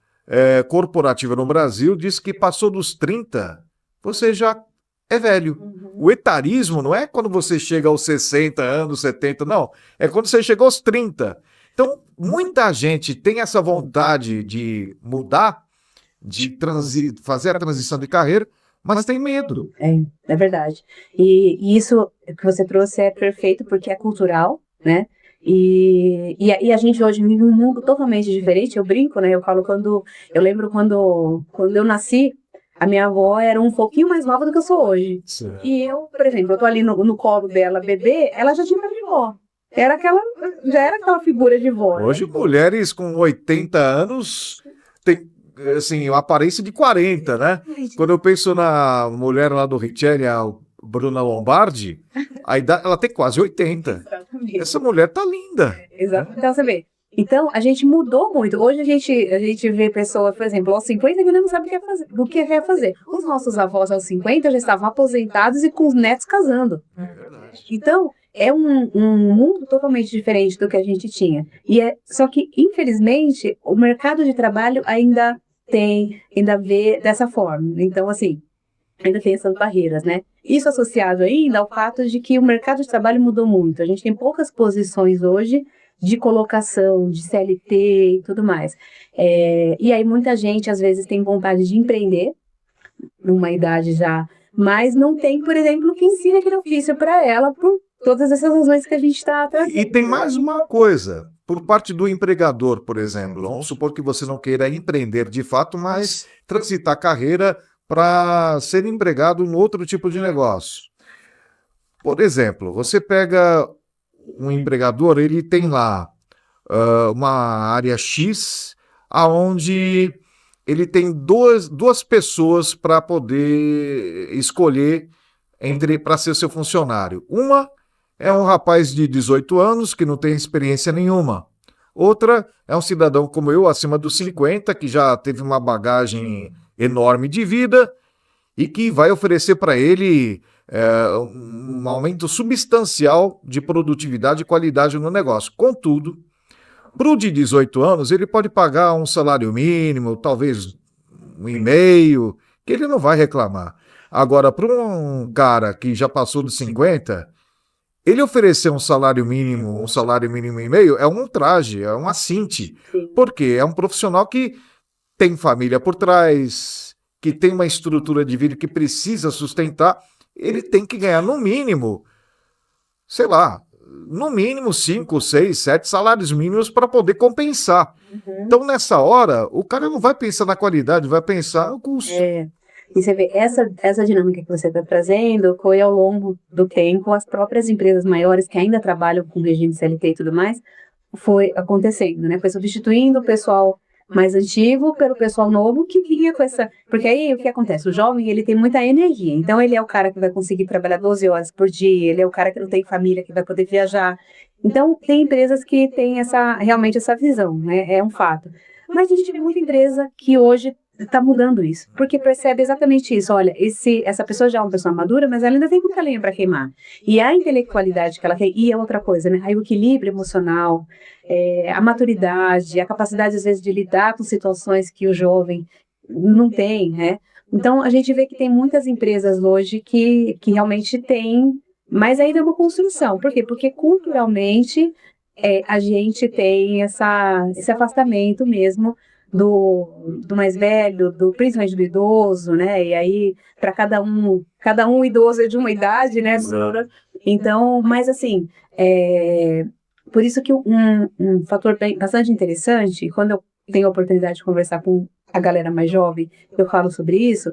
corporativa no Brasil diz que passou dos 30, você já é velho. O etarismo não é quando você chega aos 60 anos, 70, não. É quando você chega aos 30. Então, muita gente tem essa vontade de mudar, de fazer a transição de carreira, mas tem medo. É verdade. E isso que você trouxe é perfeito porque é cultural, né? E a gente hoje vive um mundo totalmente diferente. Eu brinco, né? Eu lembro quando eu nasci, a minha avó era um pouquinho mais nova do que eu sou hoje. Certo. E eu, por exemplo, eu tô ali no colo dela, bebê, ela já tinha cara de vó. Já era aquela figura de vó. Hoje, né? mulheres com 80 anos têm assim, uma aparência de 40, né? Quando eu penso na mulher lá do Richelli, a Bruna Lombardi, a idade, ela tem quase 80. Exatamente. Essa mulher tá linda. Exato. Então, você vê. Então, a gente mudou muito. Hoje a gente vê pessoas, por exemplo, aos 50 que ainda não sabe o que quer fazer. Os nossos avós aos 50 já estavam aposentados e com os netos casando. Então, é um mundo totalmente diferente do que a gente tinha. Só que, infelizmente, o mercado de trabalho ainda vê dessa forma. Então, assim, ainda tem essas barreiras, né? Isso associado ainda ao fato de que o mercado de trabalho mudou muito. A gente tem poucas posições hoje de colocação, de CLT e tudo mais. E aí muita gente, às vezes, tem vontade de empreender, numa idade já, mas não tem, por exemplo, que ensina aquele ofício para ela, por todas essas razões que a gente está trazendo. E tem mais uma coisa, por parte do empregador, por exemplo. Vamos supor que você não queira empreender de fato, mas transitar a carreira para ser empregado em outro tipo de negócio. Por exemplo, você pega um empregador, ele tem lá uma área X, aonde ele tem duas pessoas para poder escolher para ser seu funcionário. Uma é um rapaz de 18 anos que não tem experiência nenhuma. Outra é um cidadão como eu, acima dos 50, que já teve uma bagagem enorme de vida e que vai oferecer para ele um aumento substancial de produtividade e qualidade no negócio. Contudo, para o de 18 anos, ele pode pagar um salário mínimo, talvez 1,5, que ele não vai reclamar. Agora, para um cara que já passou dos 50, ele oferecer um salário mínimo 1,5, é um ultraje, é um assinte. Porque é um profissional que tem família por trás, que tem uma estrutura de vida que precisa sustentar, ele tem que ganhar no mínimo, sei lá, no mínimo 5, 6, 7 salários mínimos para poder compensar. Então, nessa hora, o cara não vai pensar na qualidade, vai pensar no custo. E você vê, essa dinâmica que você está trazendo foi ao longo do tempo, as próprias empresas maiores que ainda trabalham com regime CLT e tudo mais, foi acontecendo, né? Foi substituindo o pessoal mais antigo pelo pessoal novo que vinha com essa... Porque aí o que acontece? O jovem, ele tem muita energia, então ele é o cara que vai conseguir trabalhar 12 horas por dia, ele é o cara que não tem família, que vai poder viajar. Então, tem empresas que têm realmente essa visão, né? É um fato. Mas a gente tem muita empresa que hoje está mudando isso, porque percebe exatamente isso. Olha, essa pessoa já é uma pessoa madura, mas ela ainda tem muita lenha para queimar. E a intelectualidade que ela tem, e é outra coisa, né? Aí o equilíbrio emocional, a maturidade, a capacidade, às vezes, de lidar com situações que o jovem não tem, né? Então, a gente vê que tem muitas empresas hoje que realmente têm, mas ainda é uma construção. Por quê? Porque culturalmente a gente tem esse afastamento mesmo do mais velho, principalmente do idoso, né? E aí, para cada um idoso é de uma idade, né, Sora? Então, mas assim, por isso que um fator bastante interessante, quando eu tenho a oportunidade de conversar com a galera mais jovem, eu falo sobre isso,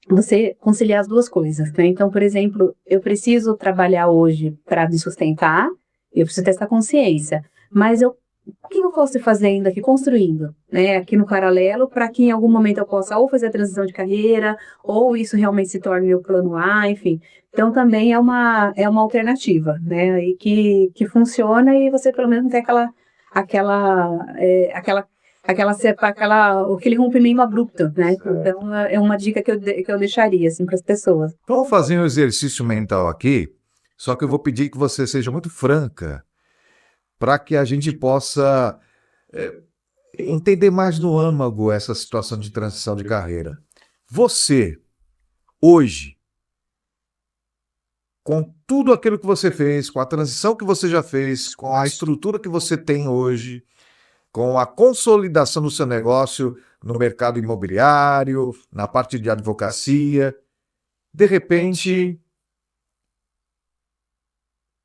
você conciliar as duas coisas, né? Então, por exemplo, eu preciso trabalhar hoje para me sustentar, eu preciso ter essa consciência, mas o que eu posso ir fazendo aqui, construindo, né, aqui no paralelo, para que em algum momento eu possa ou fazer a transição de carreira, ou isso realmente se torne meu plano A, enfim. Então, também é uma alternativa, né, e que funciona e você pelo menos não tem aquele rompimento abrupto, né? Então, é uma dica que eu deixaria, assim, para as pessoas. Vamos fazer um exercício mental aqui, só que eu vou pedir que você seja muito franca, para que a gente possa entender mais no âmago essa situação de transição de carreira. Você, hoje, com tudo aquilo que você fez, com a transição que você já fez, com a estrutura que você tem hoje, com a consolidação do seu negócio no mercado imobiliário, na parte de advocacia, de repente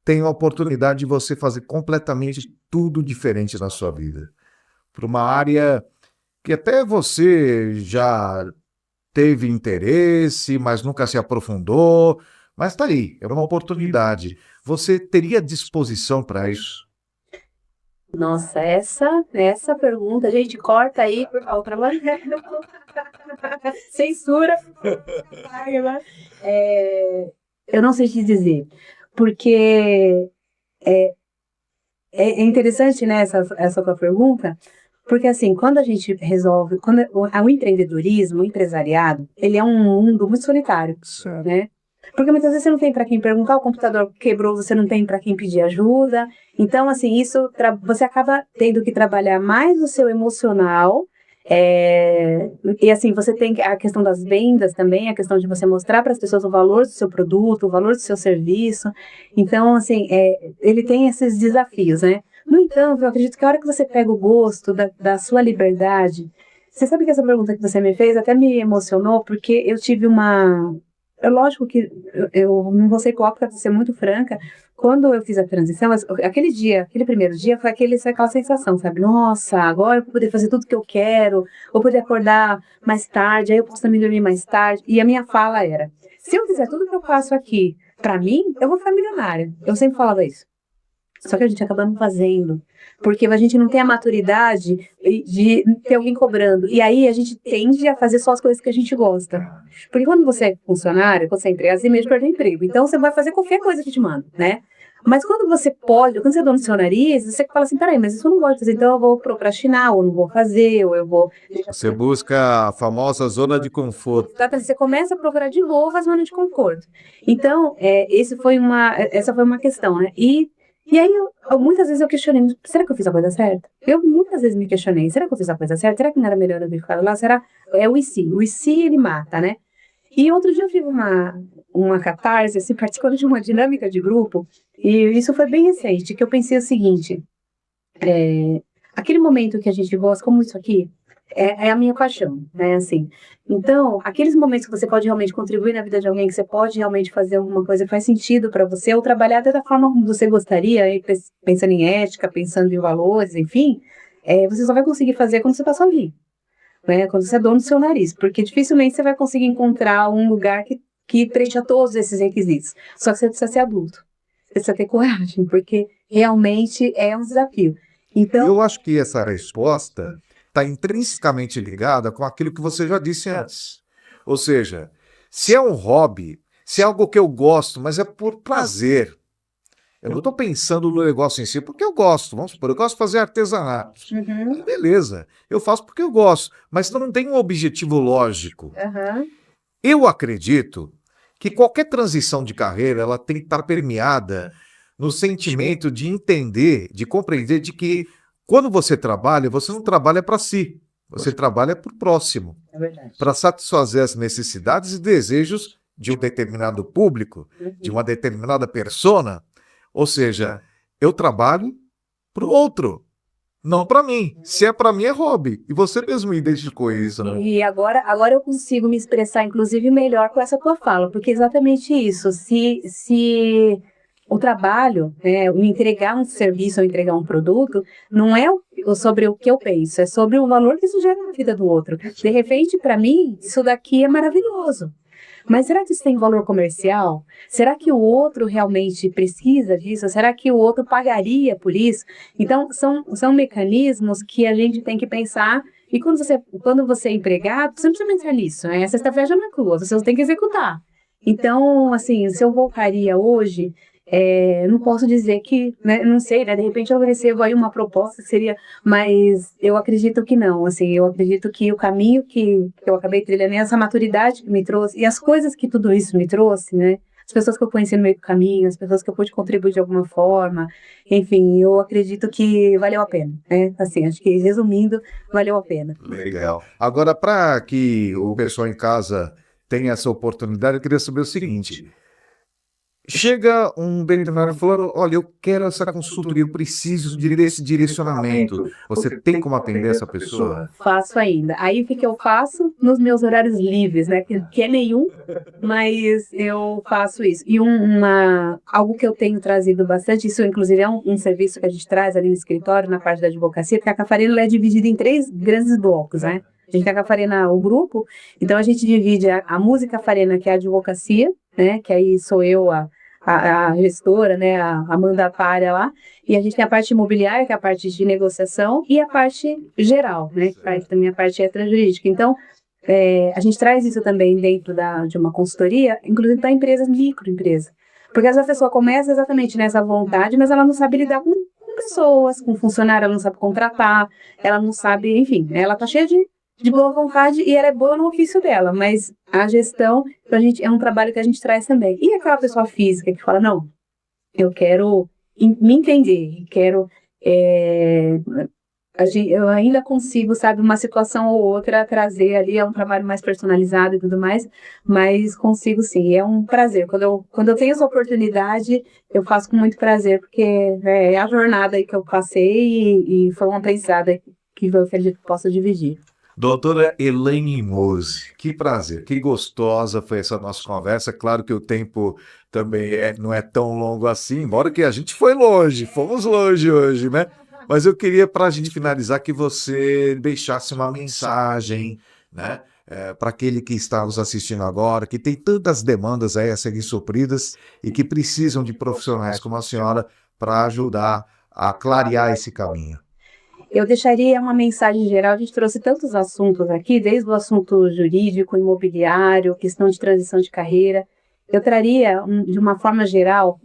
tem a oportunidade de você fazer completamente tudo diferente na sua vida. Para uma área que até você já teve interesse, mas nunca se aprofundou, mas está aí, é uma oportunidade. Você teria disposição para isso? Nossa, essa pergunta, gente, corta aí, por favor, censura. Eu não sei te dizer, porque é interessante, né, essa tua pergunta, porque assim, quando a gente resolve, o empreendedorismo, o empresariado, ele é um mundo muito solitário, né? Porque muitas vezes você não tem para quem perguntar, o computador quebrou, você não tem para quem pedir ajuda. Então, assim, você acaba tendo que trabalhar mais o seu emocional E assim, você tem a questão das vendas também, a questão de você mostrar para as pessoas o valor do seu produto, o valor do seu serviço. Então, assim, ele tem esses desafios, né? No entanto, eu acredito que a hora que você pega o gosto da sua liberdade, você sabe que essa pergunta que você me fez até me emocionou, porque eu tive uma... É lógico que eu não vou ser hipócrita, para ser muito franca, quando eu fiz a transição, aquele dia, aquele primeiro dia, foi aquela sensação, sabe? Nossa, agora eu vou poder fazer tudo que eu quero, vou poder acordar mais tarde, aí eu posso também dormir mais tarde. E a minha fala era, se eu fizer tudo que eu faço aqui, pra mim, eu vou ficar milionária. Eu sempre falava isso. Só que a gente acaba não fazendo, porque a gente não tem a maturidade de ter alguém cobrando. E aí a gente tende a fazer só as coisas que a gente gosta. Porque quando você é funcionário, quando você é empregado, você mesmo perde o emprego. Então você vai fazer qualquer coisa que te manda, né? Mas quando você pode, quando você é dono do seu nariz, você fala assim, peraí, mas isso eu não gosto de fazer, então eu vou procrastinar, ou não vou fazer, ou eu vou... Você busca a famosa zona de conforto. Você começa a procurar de novo a zona de conforto. Então, essa foi uma questão, né? E aí, muitas vezes eu questionei, será que eu fiz a coisa certa? Eu muitas vezes me questionei, será que eu fiz a coisa certa? Será que não era melhor eu ter ficado lá? Será? É o e se. O e se ele mata, né? E outro dia eu tive uma catarse, assim, participando de uma dinâmica de grupo, e isso foi bem recente, que eu pensei o seguinte, aquele momento que a gente gosta, como isso aqui, é a minha paixão, né, assim. Então, aqueles momentos que você pode realmente contribuir na vida de alguém, que você pode realmente fazer alguma coisa que faz sentido para você, ou trabalhar até da forma como você gostaria, aí, pensando em ética, pensando em valores, enfim, você só vai conseguir fazer quando você está sozinho, né, quando você é dono do seu nariz, porque dificilmente você vai conseguir encontrar um lugar que preencha todos esses requisitos. Só que você precisa ser adulto, você precisa ter coragem, porque realmente é um desafio. Então, Eu acho que essa resposta está intrinsecamente ligada com aquilo que você já disse antes. Ou seja, se é um hobby, se é algo que eu gosto, mas é por prazer. Eu não estou pensando no negócio em si, porque eu gosto. Vamos supor, eu gosto de fazer artesanato. Beleza, eu faço porque eu gosto, mas não tem um objetivo lógico. Eu acredito que qualquer transição de carreira ela tem que estar permeada no sentimento de entender, de compreender de que quando você não trabalha para si, você trabalha para o próximo, é verdade. para satisfazer as necessidades e desejos de um determinado público, de uma determinada persona. Ou seja, eu trabalho para o outro, não para mim. Se é para mim, é hobby. E você mesmo identificou isso, né? E agora eu consigo me expressar, inclusive, melhor com essa tua fala, porque é exatamente isso. Se o trabalho, né, o entregar um serviço ou entregar um produto, não é sobre o que eu penso, é sobre o valor que isso gera na vida do outro. De repente, para mim, isso daqui é maravilhoso. Mas será que isso tem valor comercial? Será que o outro realmente precisa disso? Será que o outro pagaria por isso? Então, são mecanismos que a gente tem que pensar. E quando você é empregado, você não precisa pensar nisso, né? A sexta-feira já não é crua, você tem que executar. Então, assim, se eu voltaria hoje, não posso dizer que, né, não sei, né? De repente eu recebo aí uma proposta que seria, mas eu acredito que não, assim, eu acredito que o caminho que eu acabei trilhando, essa maturidade que me trouxe, e as coisas que tudo isso me trouxe, né? As pessoas que eu conheci no meio do caminho, as pessoas que eu pude contribuir de alguma forma, enfim, eu acredito que valeu a pena, né? Assim, acho que resumindo, valeu a pena. Legal. Agora, para que o pessoal em casa tenha essa oportunidade, eu queria saber o seguinte. Chega um veterinário falando, olha, eu quero essa consultoria, eu preciso desse direcionamento. Você tem como atender essa pessoa? Faço ainda. Aí o que eu faço nos meus horários livres, né? Que é nenhum, mas eu faço isso. E algo que eu tenho trazido bastante, isso inclusive é um serviço que a gente traz ali no escritório, na parte da advocacia, porque a Cafarina ela é dividida em 3 grandes blocos, né? A gente tem a Cafarina, o grupo, então a gente divide a música Cafarina, que é a advocacia, né? Que aí sou eu, a gestora, né, a mandatária lá, e a gente tem a parte imobiliária, que é a parte de negociação, e a parte geral, né, que também a parte extrajurídica. Então, a gente traz isso também dentro de uma consultoria, inclusive para empresas, microempresas. Porque às vezes a pessoa começa exatamente nessa vontade, mas ela não sabe lidar com pessoas, com funcionário, ela não sabe contratar, ela não sabe, enfim, ela tá cheia de boa vontade e ela é boa no ofício dela, mas a gestão pra gente é um trabalho que a gente traz também. E aquela pessoa física que fala, não, eu quero me entender, quero eu ainda consigo, sabe, uma situação ou outra trazer ali, é um trabalho mais personalizado e tudo mais, mas consigo sim, é um prazer. Quando eu tenho essa oportunidade, eu faço com muito prazer, porque é a jornada aí que eu passei e foi uma aprendizado que eu acredito que possa dividir. Doutora Elaine Mose, que prazer, que gostosa foi essa nossa conversa. Claro que o tempo também não é tão longo assim, embora que a gente foi longe, fomos longe hoje, né? Mas eu queria, para a gente finalizar, que você deixasse uma mensagem, né? Para aquele que está nos assistindo agora, que tem tantas demandas aí a serem supridas e que precisam de profissionais como a senhora para ajudar a clarear esse caminho. Eu deixaria uma mensagem geral. A gente trouxe tantos assuntos aqui, desde o assunto jurídico, imobiliário, questão de transição de carreira. Eu traria, de uma forma geral,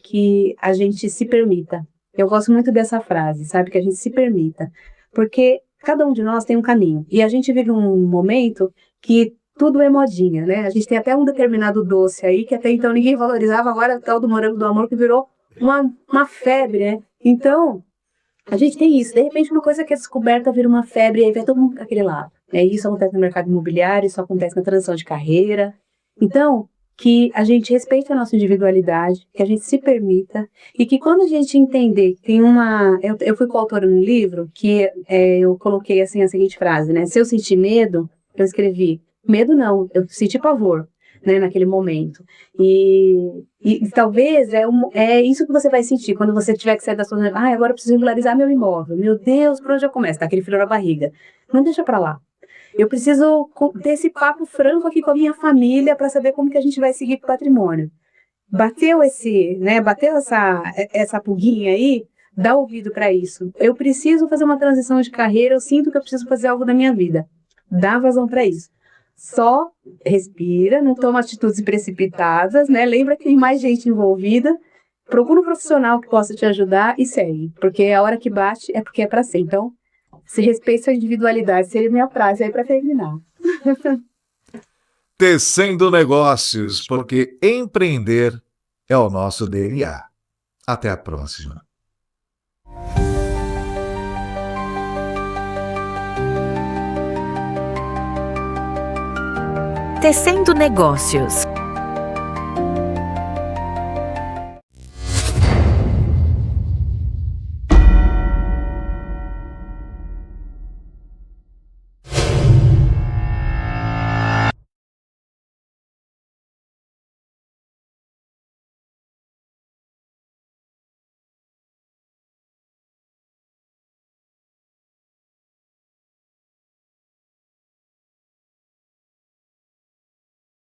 que a gente se permita. Eu gosto muito dessa frase, sabe? Que a gente se permita. Porque cada um de nós tem um caminho. E a gente vive um momento que tudo é modinha, né? A gente tem até um determinado doce aí, que até então ninguém valorizava, agora é o tal do morango do amor, que virou uma febre, né? Então, a gente tem isso, de repente uma coisa que é descoberta vira uma febre e aí vai todo mundo para aquele lado. Isso acontece no mercado imobiliário, isso acontece na transição de carreira. Então, que a gente respeite a nossa individualidade, que a gente se permita e que quando a gente entender que tem uma... Eu fui coautora no livro que eu coloquei assim a seguinte frase, né? Se eu sentir medo, eu escrevi, medo não, eu senti pavor, né, naquele momento. E talvez é isso que você vai sentir quando você tiver que sair da sua zona. Agora eu preciso regularizar meu imóvel. Meu Deus, por onde eu começo? Tá aquele frio na barriga. Não deixa pra lá. Eu preciso ter esse papo franco aqui com a minha família para saber como que a gente vai seguir com o patrimônio. Bateu essa pulguinha aí, dá ouvido para isso. Eu preciso fazer uma transição de carreira, eu sinto que eu preciso fazer algo da minha vida. Dá vazão para isso. Só respira, não toma atitudes precipitadas, né? Lembra que tem mais gente envolvida. Procura um profissional que possa te ajudar e segue. Porque a hora que bate é porque é para ser. Então, se respeite sua individualidade. Seria minha frase aí para terminar. Tecendo Negócios, porque empreender é o nosso DNA. Até a próxima. Tecendo Negócios.